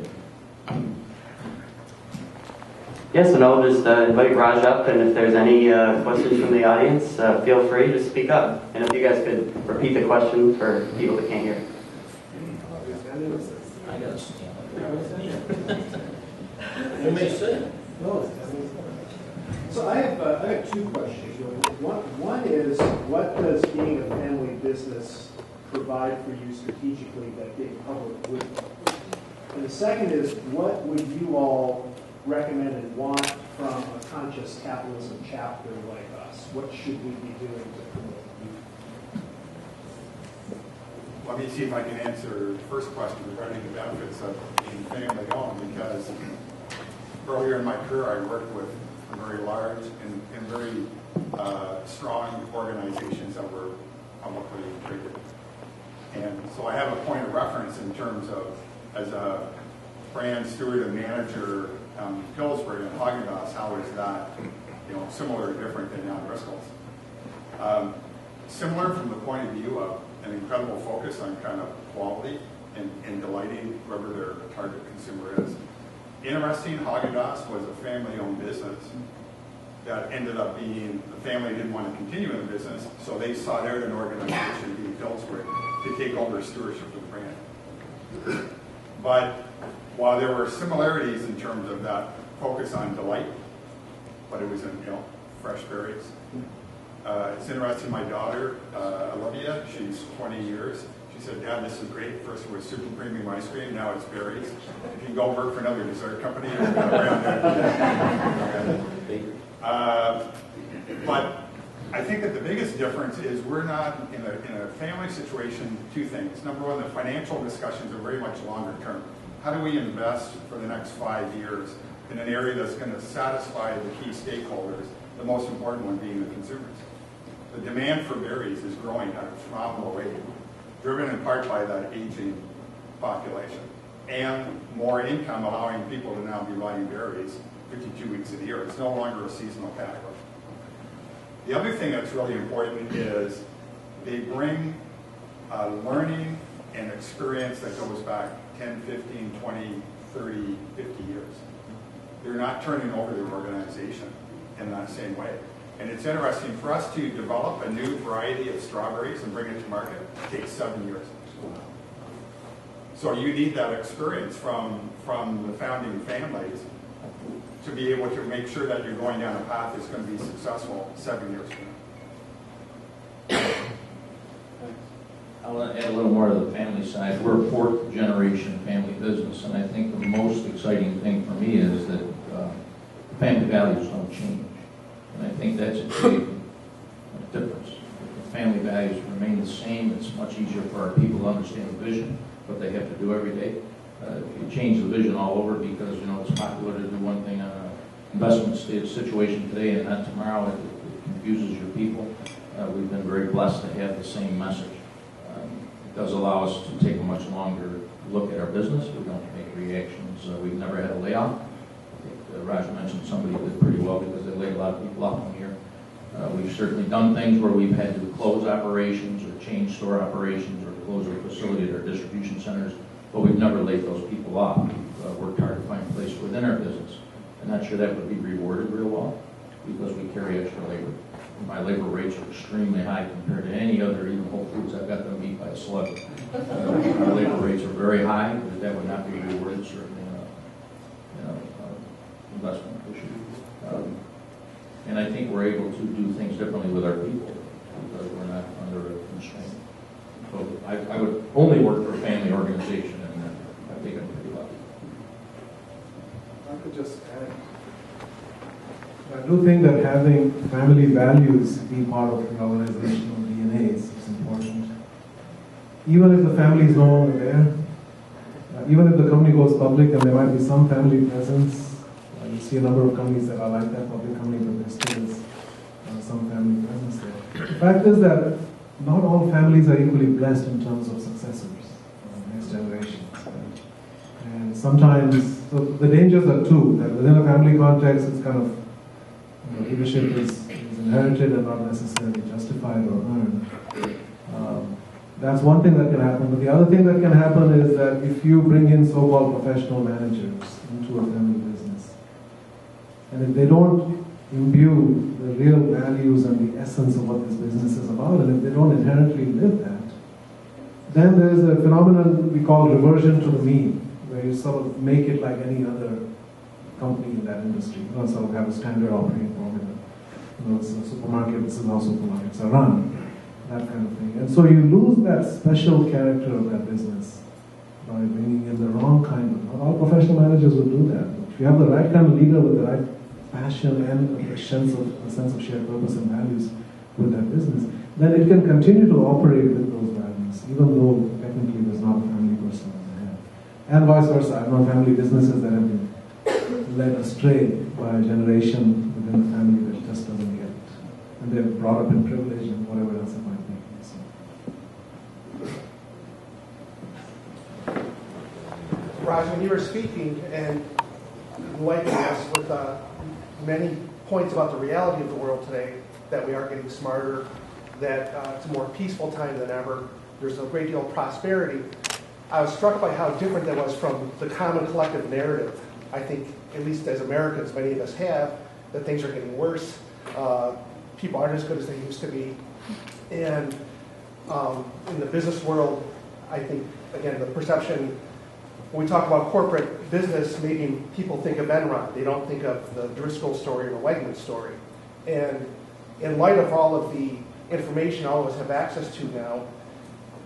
Yes, and I'll just invite Raj up, and if there's any questions from the audience, feel free to speak up. And if you guys could repeat the question for people that can't hear. I gotta stand up. You may sit. No. So I have two questions. One is, what does being a family business provide for you strategically that being public wouldn't? And the second is, what would you all recommend and want from a conscious capitalism chapter like us? What should we be doing to promote youth? Let me see if I can answer the first question regarding the benefits of being family owned, because earlier in my career I worked with very large and very strong organizations that were publicly traded. And so I have a point of reference in terms of, as a brand steward and manager in Pillsbury and Haagen-Dazs, how is that, similar or different than now Driscoll's? Similar from the point of view of an incredible focus on kind of quality and delighting whoever their target consumer is. Interesting, Haagen-Dazs was a family-owned business that ended up being, the family didn't want to continue in the business, so they sought out an organization, being Pillsbury, to take over stewardship of the brand. But while there were similarities in terms of that focus on delight, but it was in, fresh berries. It's interesting, my daughter, Olivia, she's 20 years. She said, Dad, this is great. First it was super premium ice cream, now it's berries. If you go work for another dessert company, you're going to around there. But I think that the biggest difference is we're not in a family situation, two things. Number one, the financial discussions are very much longer term. How do we invest for the next 5 years in an area that's going to satisfy the key stakeholders, the most important one being the consumers? The demand for berries is growing at a phenomenal rate, driven in part by that aging population and more income allowing people to now be buying berries 52 weeks of the year. It's no longer a seasonal category. The other thing that's really important is they bring learning and experience that goes back 10, 15, 20, 30, 50 years. They're not turning over their organization in that same way. And it's interesting, for us to develop a new variety of strawberries and bring it to market, it takes 7 years. So you need that experience from the founding families to be able to make sure that you're going down a path that's going to be successful 7 years from now. I want to add a little more to the family side. We're a fourth generation family business, and I think the most exciting thing for me is that family values don't change. And I think that's a big difference. If the family values remain the same, it's much easier for our people to understand the vision, what they have to do every day. If you change the vision all over because, it's popular to do one thing on an investment situation today and not tomorrow, it confuses your people. We've been very blessed to have the same message. It does allow us to take a much longer look at our business. We don't make reactions. We've never had a layoff. I think Raj mentioned somebody did pretty well because they laid a lot of people off one year. We've certainly done things where we've had to close operations or change store operations or close our facility at our distribution centers, but we've never laid those people off. We've worked hard to find a place within our business. I'm not sure that would be rewarded real well because we carry extra labor. My labor rates are extremely high compared to any other, even Whole Foods. I've got them beat by a slug. Our labor rates are very high, but that would not be rewarded, certainly investment issue. And I think we're able to do things differently with our people because we're not under a constraint. So I would only work for a family organization, and I think I'm pretty lucky. I could just add, I do think that having family values be part of the organizational DNA is important. Even if the family is no longer there, even if the company goes public and there might be some family presence, you see a number of companies that are like that, public companies, but there still is some family presence there. The fact is that not all families are equally blessed in terms of successors, next generations. And sometimes, so the dangers are two, that within a family context, it's kind of, leadership is inherited and not necessarily justified or earned. That's one thing that can happen. But the other thing that can happen is that if you bring in so-called professional managers into a family business, and if they don't imbue the real values and the essence of what this business is about, and if they don't inherently live that, Then there's a phenomenon we call reversion to the mean, where you sort of make it like any other company in that industry. You know, sort of have a standard operating formula. You know, it's a supermarket, this is how supermarkets are run, that kind of thing. And so you lose that special character of that business by bringing in the wrong kind of, not all professional managers will do that. If you have the right kind of leader with the right passion and a sense of shared purpose and values with that business, then it can continue to operate with those values, even though technically there's not a family person at the head. And vice versa. I've known family businesses that have been led astray by a generation within the family that just doesn't get it. And they're brought up in privilege and whatever else it might be. So. Raj, when you were speaking and enlightening us with many points about the reality of the world today, that we are getting smarter, that it's a more peaceful time than ever, there's a great deal of prosperity, I was struck by how different that was from the common collective narrative. I think, at least as Americans, many of us have, that things are getting worse. People aren't as good as they used to be. And in the business world, I think, again, the perception, when we talk about corporate business, maybe people think of Enron. They don't think of the Driscoll story or the Wegman story. And in light of all of the information all of us have access to now,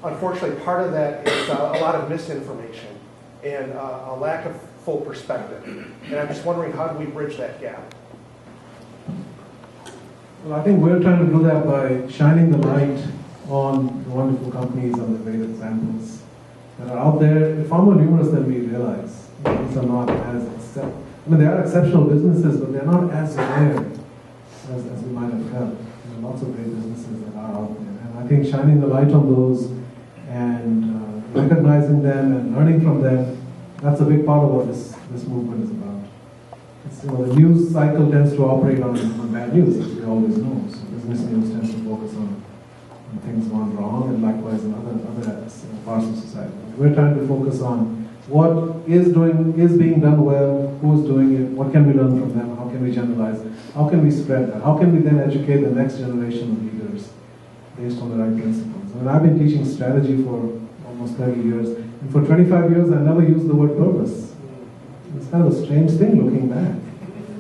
unfortunately, part of that is a lot of misinformation and a lack of full perspective. And I'm just wondering, how do we bridge that gap? Well, I think we're trying to do that by shining the light on the wonderful companies and the great examples that are out there, far more numerous than we realize. These are not they are exceptional businesses, but they're not as rare as we might have felt. There are lots of great businesses that are out there. And I think shining the light on those and recognizing them and learning from them, that's a big part of what this movement is about. The news cycle tends to operate on bad news, as we always know. So business news tends to focus on things gone wrong, and likewise in other parts of society. We're trying to focus on what is being done well, who is doing it, what can we learn from them, how can we generalize it, how can we spread that, how can we then educate the next generation of leaders based on the right principles. I mean, I've been teaching strategy for almost 30 years, and for 25 years I never used the word purpose. It's kind of a strange thing looking back.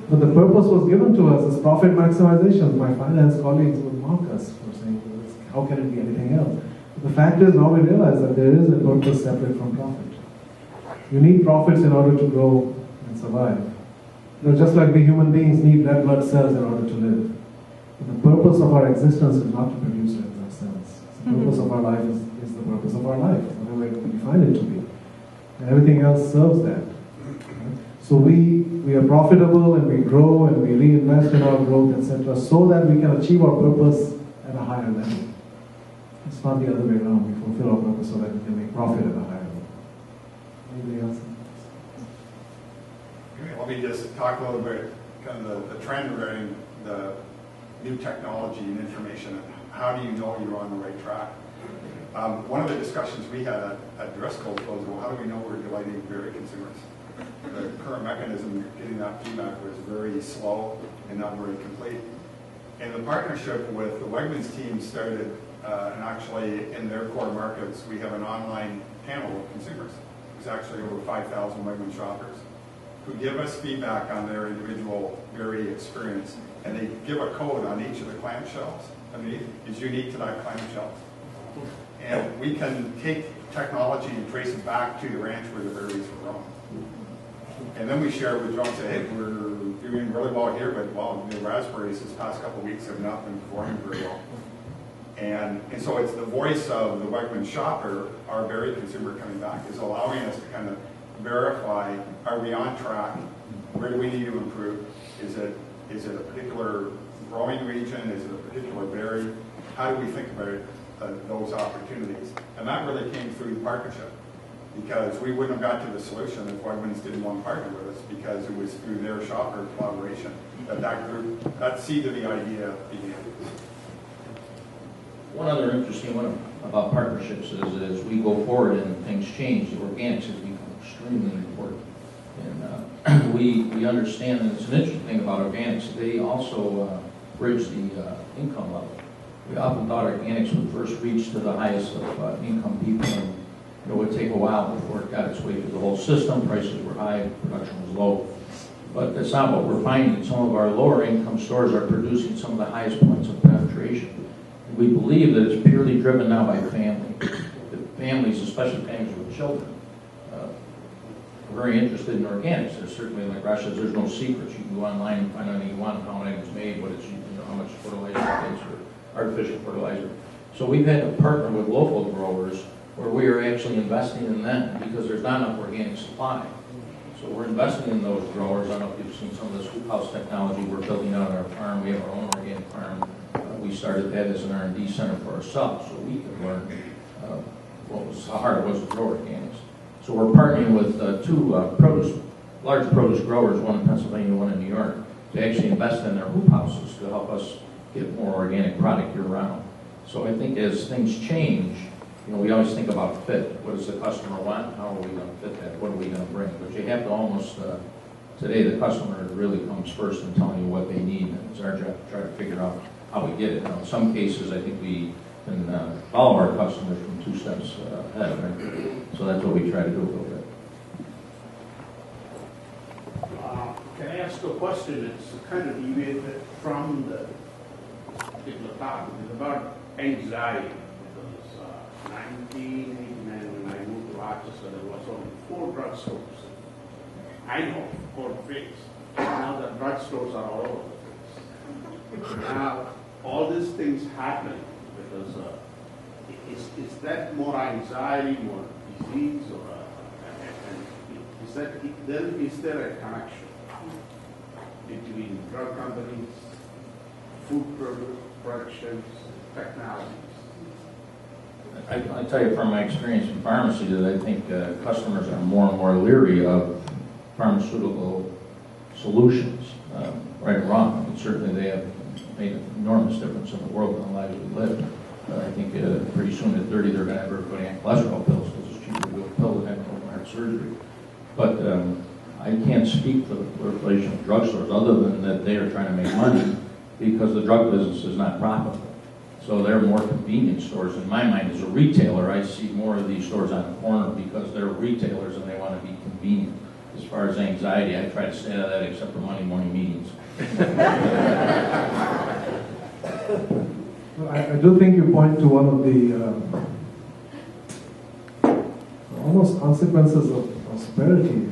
But the purpose was given to us as profit maximization. My finance colleagues would mock us for saying, how can it be anything else? But the fact is, now we realize that there is a purpose separate from profit. You need profits in order to grow and survive. Just like we human beings need red blood cells in order to live. But the purpose of our existence is not to produce red blood cells. The purpose of our life is the purpose of our life, whatever we define it to be. And everything else serves that. So we are profitable and we grow and we reinvest in our growth, etc., so that we can achieve our purpose at a higher level. It's not the other way around. We fulfill our purpose so that we can make profit at a higher level. Anybody else? Let me just talk a little bit, kind of the trend regarding the new technology and information, and how do you know you're on the right track? One of the discussions we had at Driscoll's was, well, how do we know we're delighting very consumers? The current mechanism of getting that feedback was very slow and not very complete. And the partnership with the Wegmans team started, and actually in their core markets, we have an online panel of consumers. There's actually over 5,000 Wegmans shoppers who give us feedback on their individual berry experience, and they give a code on each of the clamshells. I mean, it's unique to that clamshell. And we can take technology and trace it back to the ranch where the berries were grown. And then we share with Joe and say, hey, we're doing really well here, but well, the raspberries this past couple of weeks have not been performing very well. And so it's the voice of the Wegmans shopper, our berry consumer coming back, is allowing us to kind of verify, are we on track? Where do we need to improve? Is it a particular growing region? Is it a particular berry? How do we think about those opportunities? And that really came through the partnership, because we wouldn't have got to the solution if Wegmans didn't want to partner with us, because it was through their shopper collaboration that seed of the idea began. One other interesting one about partnerships is as we go forward and things change, the organics has become extremely important. And we understand, and it's an interesting thing about organics, they also bridge the income level. we often thought organics would first reach to the highest of income people, and it would take a while before it got its way through the whole system. Prices were high, production was low. But that's not what we're finding. Some of our lower income stores are producing some of the highest points of penetration. And we believe that it's purely driven now by families, especially families with children, are very interested in organics. There's certainly, like Rochester, there's no secrets. You can go online and find anything you want, how an item's made, what it's, how much fertilizer it takes, or artificial fertilizer. So we've had to partner with local growers where we are actually investing in them because there's not enough organic supply. So we're investing in those growers. I don't know if you've seen some of the scoop house technology we're building out on our farm. We have our own organic farm. We started that as an R&D center for ourselves so we could learn how hard it was to grow organics. So we're partnering with two large produce growers, one in Pennsylvania, one in New York, to actually invest in their hoop houses to help us get more organic product year round. So I think as things change, we always think about fit. What does the customer want? How are we going to fit that? What are we going to bring? But you have to almost, today the customer really comes first in telling you what they need, and it's our job to try to figure out how we get it. Now, in some cases, I think we can follow our customers from 2 steps ahead, right? So that's what we try to do a little bit. Can I ask a question? It's kind of deviated from the particular topic. It's about anxiety. 1989, when I moved to Rochester, there was only 4 drugstores. I know, 4 figs. Now the drugstores are all over the place. Now, all these things happen because is that more anxiety, more disease, or is there a connection between drug companies, food productions, technologies? I tell you from my experience in pharmacy that I think customers are more and more leery of pharmaceutical solutions, right or wrong. I mean, certainly they have made an enormous difference in the world and the lives we live. I think pretty soon at 30 they're going to have everybody on cholesterol pills because it's cheaper to do a pill than have open heart surgery. But I can't speak for the proliferation of drugstores other than that they are trying to make money because the drug business is not profitable. So they're more convenient stores. In my mind, as a retailer, I see more of these stores on the corner because they're retailers and they want to be convenient. As far as anxiety, I try to stay out of that except for Monday morning meetings. I do think you point to one of the almost consequences of prosperity.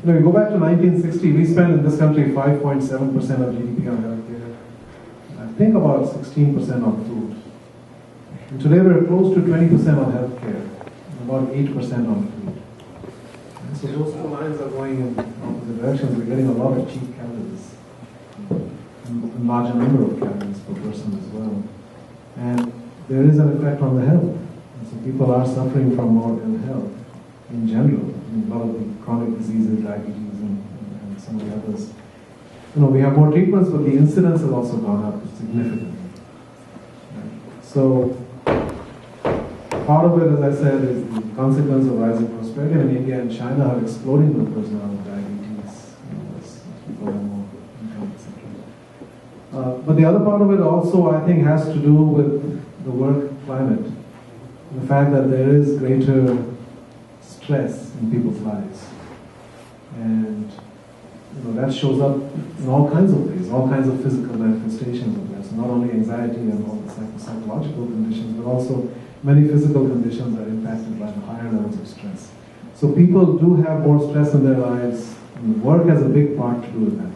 You go back to 1960, we spent in this country 5.7% of GDP on healthcare. I think about 16% on food. And today we're close to 20% on healthcare, and about 8% on food. And so those 2 lines are going in opposite directions. We're getting a lot of cheap calories, and a larger number of calories per person as well. And there is an effect on the health. And so people are suffering from more ill health in general. I mean, a lot of the chronic diseases, diabetes, and some of the others. We have more treatments, but the incidence has also gone up significantly. So, part of it, as I said, is the consequence of rising prosperity. And India and China have exploding numbers now of diabetes, as people have more income, etc. But the other part of it also, I think, has to do with the work climate. The fact that there is greater stress in people's lives. And that shows up in all kinds of ways, all kinds of physical manifestations of that. So not only anxiety and all the psychological conditions, but also many physical conditions are impacted by the higher levels of stress. So people do have more stress in their lives, and work has a big part to do with that.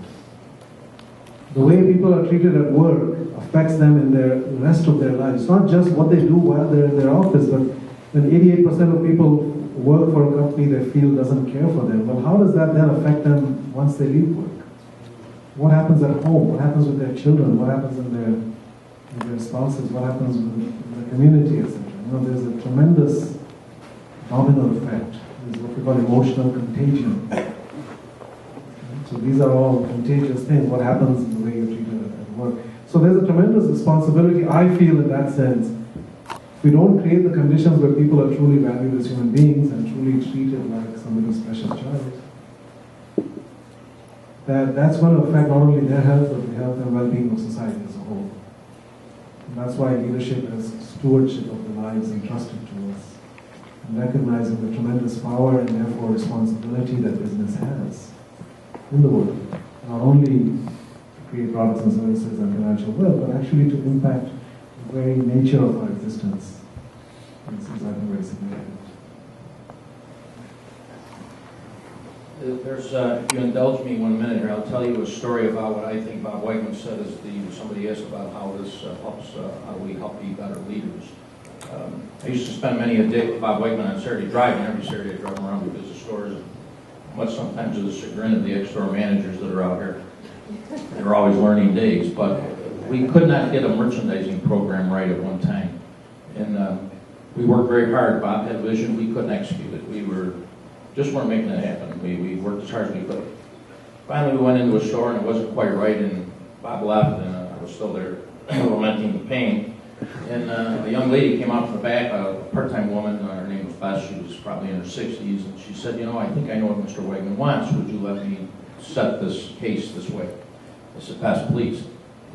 The way people are treated at work affects them in the rest of their lives. It's not just what they do while they're in their office, but when 88% of people work for a company they feel doesn't care for them, well, how does that then affect them once they leave work? What happens at home? What happens with their children? What happens in their spouses? What happens with the community, etc.? There's a tremendous domino effect. There's what we call emotional contagion. So these are all contagious things. What happens in the way you're treated at work? So there's a tremendous responsibility, I feel, in that sense. If we don't create the conditions where people are truly valued as human beings and truly treated like somebody's precious child, that's going to affect not only their health, but the health and well-being of society as a whole. And that's why leadership is stewardship of the lives entrusted to us, and recognizing the tremendous power and therefore responsibility that business has in the world, not only to create products and services and financial wealth, but actually to impact the very nature of our existence. This is, I think, very significant. There's, if you indulge me 1 minute here, I'll tell you a story about what I think Bob Wegman said as somebody asked about how this helps, how do we help be better leaders. I used to spend many a day with Bob Wegman on Saturday driving. Every Saturday I drove around to visit stores, much sometimes to the chagrin of the ex-store managers that are out here. They're always learning days, but we could not get a merchandising program right at one time. And we worked very hard. Bob had a vision, we couldn't execute it. We just weren't making it happen. We worked as hard as we could. Finally, we went into a store and it wasn't quite right, and Bob left, and I was still there lamenting the pain. And a young lady came out from the back, a part-time woman, her name was Beth, she was probably in her 60s, and she said, I think I know what Mr. Wegman wants. Would you let me set this case this way? I said, Beth, please.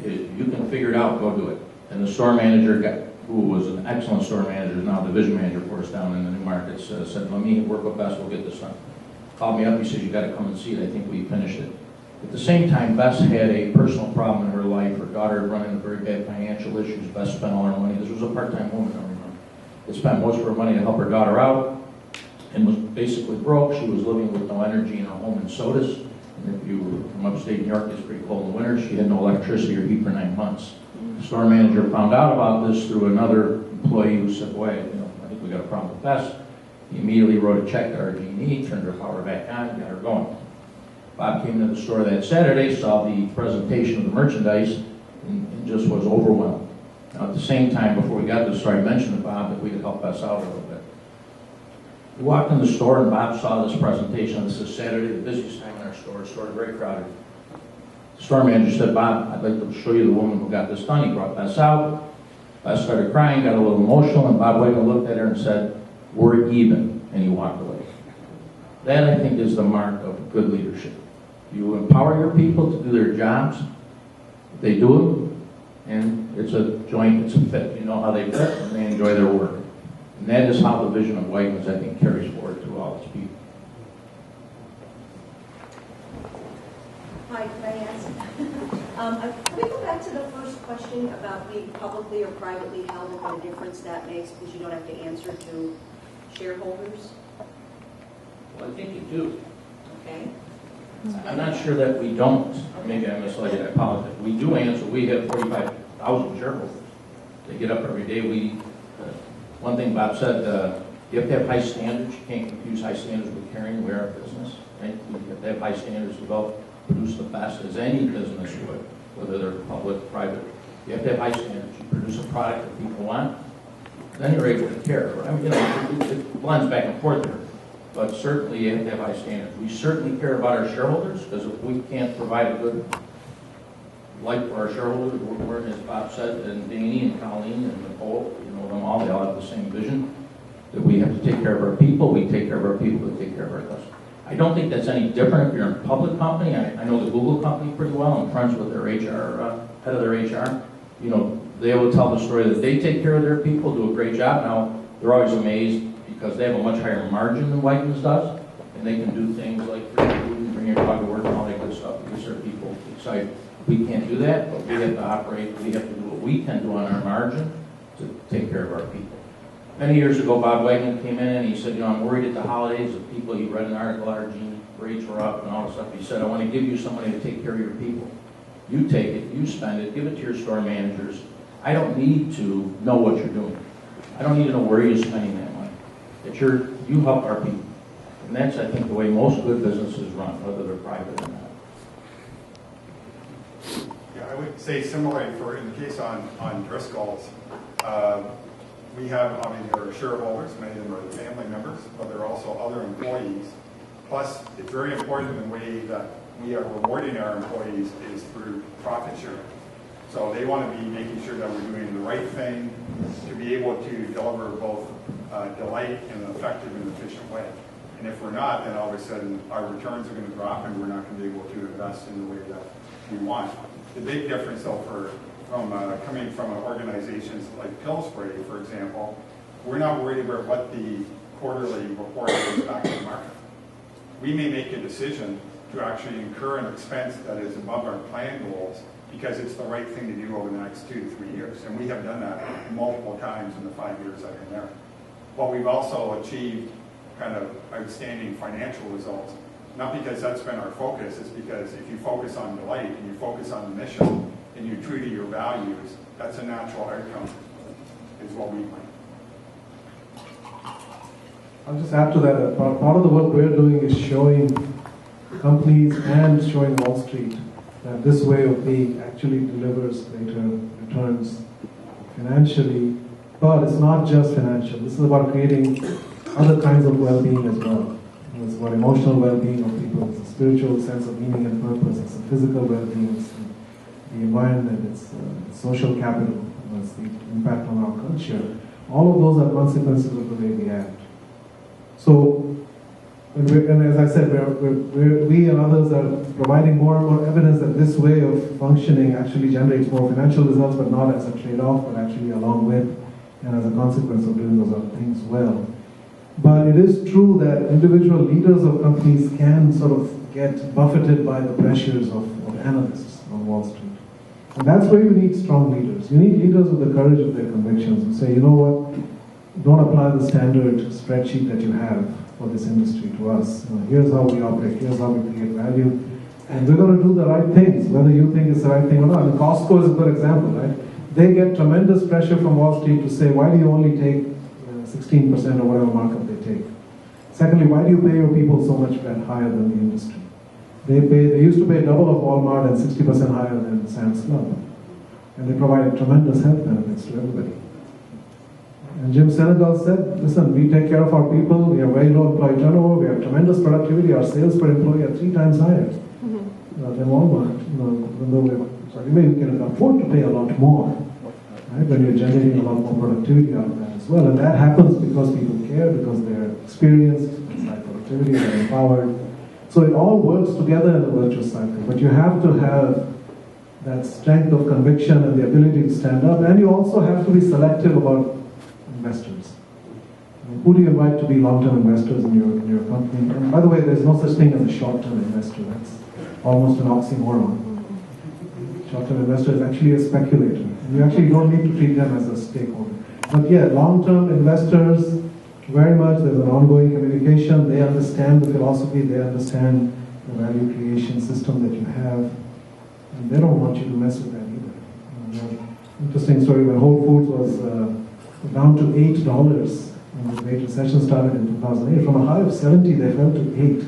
You can figure it out, go do it. And the store manager, who was an excellent store manager, now division manager for us down in the new markets, said, let me work with Beth, we'll get this done. Called me up, he said, you got to come and see it, I think we finished it. At the same time, Beth had a personal problem in her life. Her daughter had run into very bad financial issues. Beth spent all her money. This was a part-time woman, I remember. Had spent most of her money to help her daughter out and was basically broke. She was living with no energy in her home in Sodas. And if you were from upstate New York, it's pretty cold in the winter. She had no electricity or heat for 9 months. The store manager found out about this through another employee who said, boy, I think we got a problem with Beth. He immediately wrote a check to RG&E, turned her power back on, got her going. Bob came to the store that Saturday, saw the presentation of the merchandise, and just was overwhelmed. Now, at the same time, before we got to the store, I mentioned to Bob that we could help us out a little bit. We walked in the store, and Bob saw this presentation. This is Saturday, the busiest time in our store. The store is very crowded. The store manager said, Bob, I'd like to show you the woman who got this done. He brought Beth out. Beth started crying, got a little emotional, and Bob Wegman looked at her and said, we're even, and he walked away. That, I think, is the mark of good leadership. You empower your people to do their jobs. They do it, and it's a joint, it's a fit. You know how they fit, and they enjoy their work. And that is how the vision of Wegmans, I think, carries forward to all its people. Hi, can I ask? Can we go back to the first question about being publicly or privately held and what a difference that makes, because you don't have to answer to shareholders? Well, I think you do. Okay. I'm not sure that we don't. Maybe I misled you, I apologize. We do answer. We have 45,000 shareholders. They get up every day. One thing Bob said, you have to have high standards. You can't confuse high standards with caring. We're a business. Right? You have to have high standards to produce the best as any business would, whether they're public, private. You have to have high standards. You produce a product that people want, then you're able to care. I mean, it blends back and forth there. But certainly you have to have high standards. We certainly care about our shareholders, because if we can't provide a good life for our shareholders, we're, as Bob said, and Danny and Colleen and Nicole, them all, they all have the same vision, that we have to take care of our people, we take care of our people, we take care of our customers. I don't think that's any different if you're in a public company. I know the Google company pretty well. I'm friends with their HR, head of their HR. They will tell the story that they take care of their people, do a great job. Now, they're always amazed because they have a much higher margin than Wegmans does, and they can do things like free food and bring your dog to work and all that good stuff because their people excited. We can't do that, but we have to operate, we have to do what we can do on our margin to take care of our people. Many years ago, Bob Wegman came in and he said, I'm worried at the holidays of people. He read an article, our rates were up and all this stuff. He said, I want to give you somebody to take care of your people. You take it, you spend it, give it to your store managers. I don't need to know what you're doing. I don't need to know where you're spending that money. You help our people. And that's, I think, the way most good businesses run, whether they're private or not. Yeah, I would say similarly in the case on Driscoll's, we have, there are shareholders, many of them are family members, but there are also other employees. Plus, it's very important in the way that we are rewarding our employees is through profit sharing. So they want to be making sure that we're doing the right thing to be able to deliver both delight in an effective and efficient way. And if we're not, then all of a sudden our returns are going to drop and we're not going to be able to invest in the way that we want. The big difference, though, for coming from organizations like Pillsbury, for example, we're not worried about what the quarterly report is back to the market. We may make a decision to actually incur an expense that is above our plan goals because it's the right thing to do over the next 2 to 3 years. And we have done that multiple times in the 5 years I've been there. But we've also achieved kind of outstanding financial results, not because that's been our focus, it's because if you focus on delight and you focus on the mission and you're true to your values, that's a natural outcome, is what we find. I'll just add to that. Part of the work we're doing is showing companies and showing Wall Street that this way of being actually delivers greater returns financially. But it's not just financial. This is about creating other kinds of well-being as well. It's about emotional well-being of people. It's a spiritual sense of meaning and purpose. It's a physical well-being. It's the environment. It's social capital. It's the impact on our culture. All of those are consequences of the way we act. So, and as I said, we and others are providing more and more evidence that this way of functioning actually generates more financial results, but not as a trade-off, but actually along with and as a consequence of doing those other things well. But it is true that individual leaders of companies can sort of get buffeted by the pressures of analysts on Wall Street. And that's where you need strong leaders. You need leaders with the courage of their convictions who say, you know what, don't apply the standard spreadsheet that you have for this industry to us. Here's how we operate, here's how we create value, and we're going to do the right things, whether you think it's the right thing or not. And Costco is a good example, right? They get tremendous pressure from Wall Street to say, why do you only take 16% or whatever markup they take? Secondly, why do you pay your people so much higher than the industry? They used to pay double of Walmart and 60% higher than Sam's Club. And they provide tremendous health benefits to everybody. And Jim Senegal said, listen, we take care of our people, we have very low employee turnover, we have tremendous productivity, our sales per employee are 3 times higher than Walmart. Even though we can afford to pay a lot more, right, when you're generating a lot more productivity out of that as well. And that happens because people care, because they're experienced, it's high productivity, they're empowered. So it all works together in a virtuous cycle. But you have to have that strength of conviction and the ability to stand up, and you also have to be selective about investors. Who do you invite to be long-term investors in your company? And by the way, there's no such thing as a short-term investor. That's almost an oxymoron. Short-term investor is actually a speculator. You actually don't need to treat them as a stakeholder. But yeah, long-term investors, very much, there's an ongoing communication. They understand the philosophy, they understand the value creation system that you have, and they don't want you to mess with that either. Interesting story, when Whole Foods was down to $8 when the Great Recession started in 2008. From a high of 70, they fell to 8.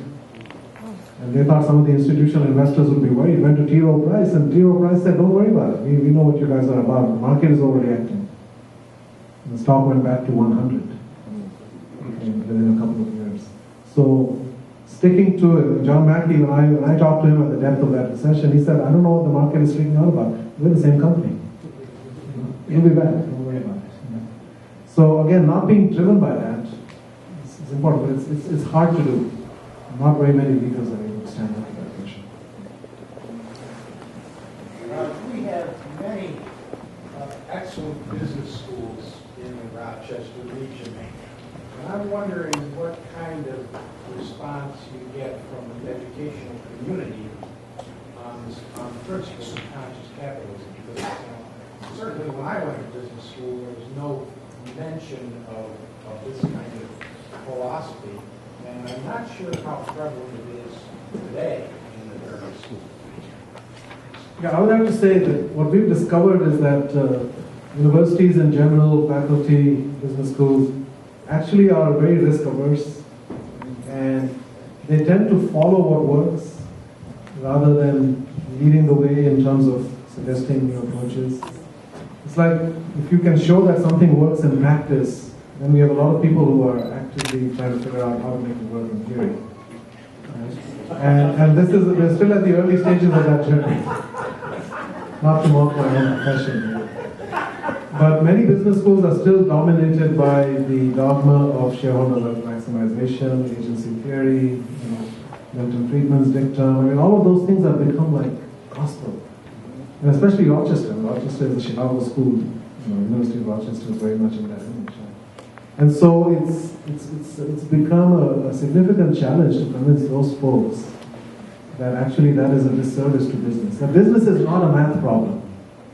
And they thought some of the institutional investors would be worried. Went to T. Rowe Price, and T. Rowe Price said, don't worry about it. We know what you guys are about. The market is overreacting. And the stock went back to 100 within a couple of years. So sticking to it, John Mackey, when I talked to him at the depth of that recession, he said, I don't know what the market is freaking out about. We're the same company. You'll be back. Don't worry about it. So again, not being driven by that is important, but it's hard to do. Not very many leaders are able to stand up to that pressure. We have many excellent business schools in the Rochester region. And I'm wondering what kind of response you get from the educational community on principles of conscious capitalism. Because certainly when I went to business school, there was no mention of this kind of philosophy, and I'm not sure how prevalent it is today in the various schools. Yeah, I would have to say that what we've discovered is that universities in general, faculty, business schools, actually are very risk averse, and they tend to follow what works rather than leading the way in terms of suggesting new approaches. It's like if you can show that something works in practice, then we have a lot of people who are actively trying to figure out how to make it work in theory. Right? And we're still at the early stages of that journey. Not to mock my own profession. But many business schools are still dominated by the dogma of shareholder wealth maximization, agency theory, Milton Friedman's dictum. I mean, all of those things have become like gospel. And especially Rochester. Rochester is a Chicago school. University of Rochester is very much in that image. And so it's become a significant challenge to convince those folks that actually that is a disservice to business. That business is not a math problem,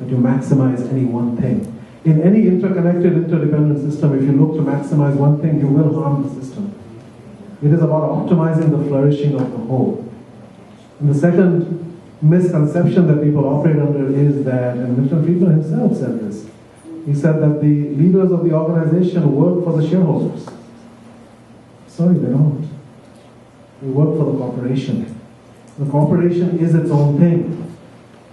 that you maximize any one thing. In any interconnected, interdependent system, if you look to maximize one thing, you will harm the system. It is about optimizing the flourishing of the whole. And the second misconception that people operate under is that, and Milton Friedman himself said this, he said that the leaders of the organization work for the shareholders. Sorry, they don't. They work for the corporation. The corporation is its own thing.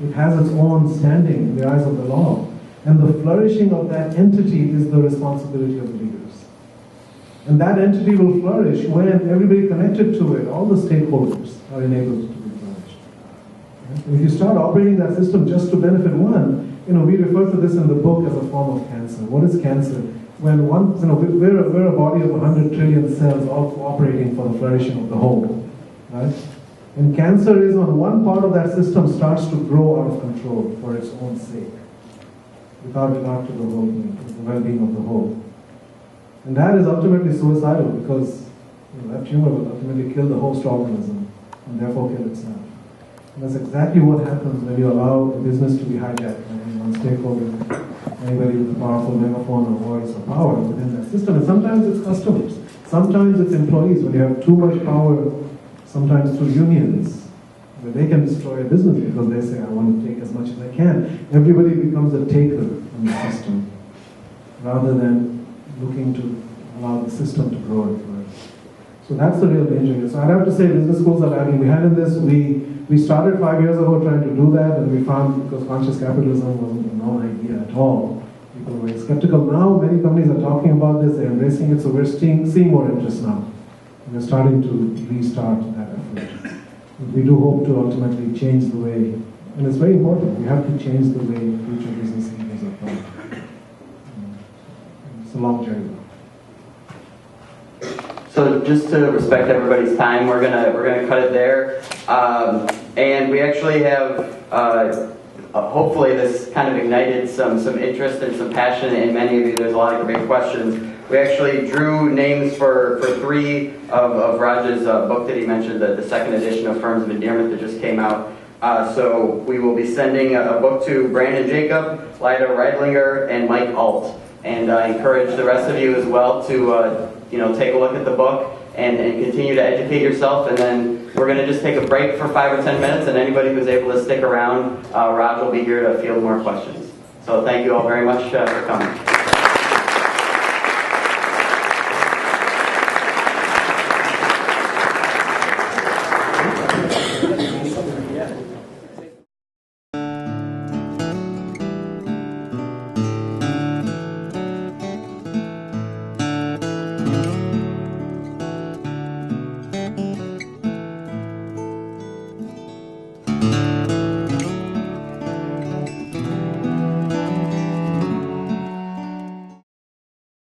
It has its own standing in the eyes of the law. And the flourishing of that entity is the responsibility of the leaders. And that entity will flourish when everybody connected to it, all the stakeholders, are enabled to be flourished. Right? If you start operating that system just to benefit one, we refer to this in the book as a form of cancer. What is cancer? When we're a body of 100 trillion cells all cooperating for the flourishing of the whole. Right? And cancer is when one part of that system starts to grow out of control for its own sake, without regard to the well-being of the whole. And that is ultimately suicidal because that tumor will ultimately kill the host organism and therefore kill itself. And that's exactly what happens when you allow a business to be hijacked by any one stakeholder, anybody with a powerful megaphone or voice or power within that system. And sometimes it's customers, sometimes it's employees. When you have too much power, sometimes through unions, where they can destroy a business because they say, I want to take as much as I can. Everybody becomes a taker in the system, rather than looking to allow the system to grow and flourish. So that's the real danger here. So I'd have to say business schools are lagging behind in this. We started 5 years ago trying to do that, and we found because conscious capitalism wasn't a known idea at all, people were very skeptical. Now many companies are talking about this, they're embracing it, so we're seeing more interest now. We're starting to restart that effort. We do hope to ultimately change the way, and it's very important, we have to change the way future business leaders are thought. It's a long journey. So just to respect everybody's time, we're gonna cut it there, and we actually have hopefully this kind of ignited some interest and some passion in many of you. There's a lot of great questions. We actually drew names for three of Raj's book that he mentioned, the second edition of Firms of Endearment that just came out. So we will be sending a book to Brandon Jacob, Lyda Reidlinger, and Mike Alt. And I encourage the rest of you as well to take a look at the book and continue to educate yourself. And then we're going to just take a break for 5 or 10 minutes, and anybody who's able to stick around, Raj will be here to field more questions. So thank you all very much for coming.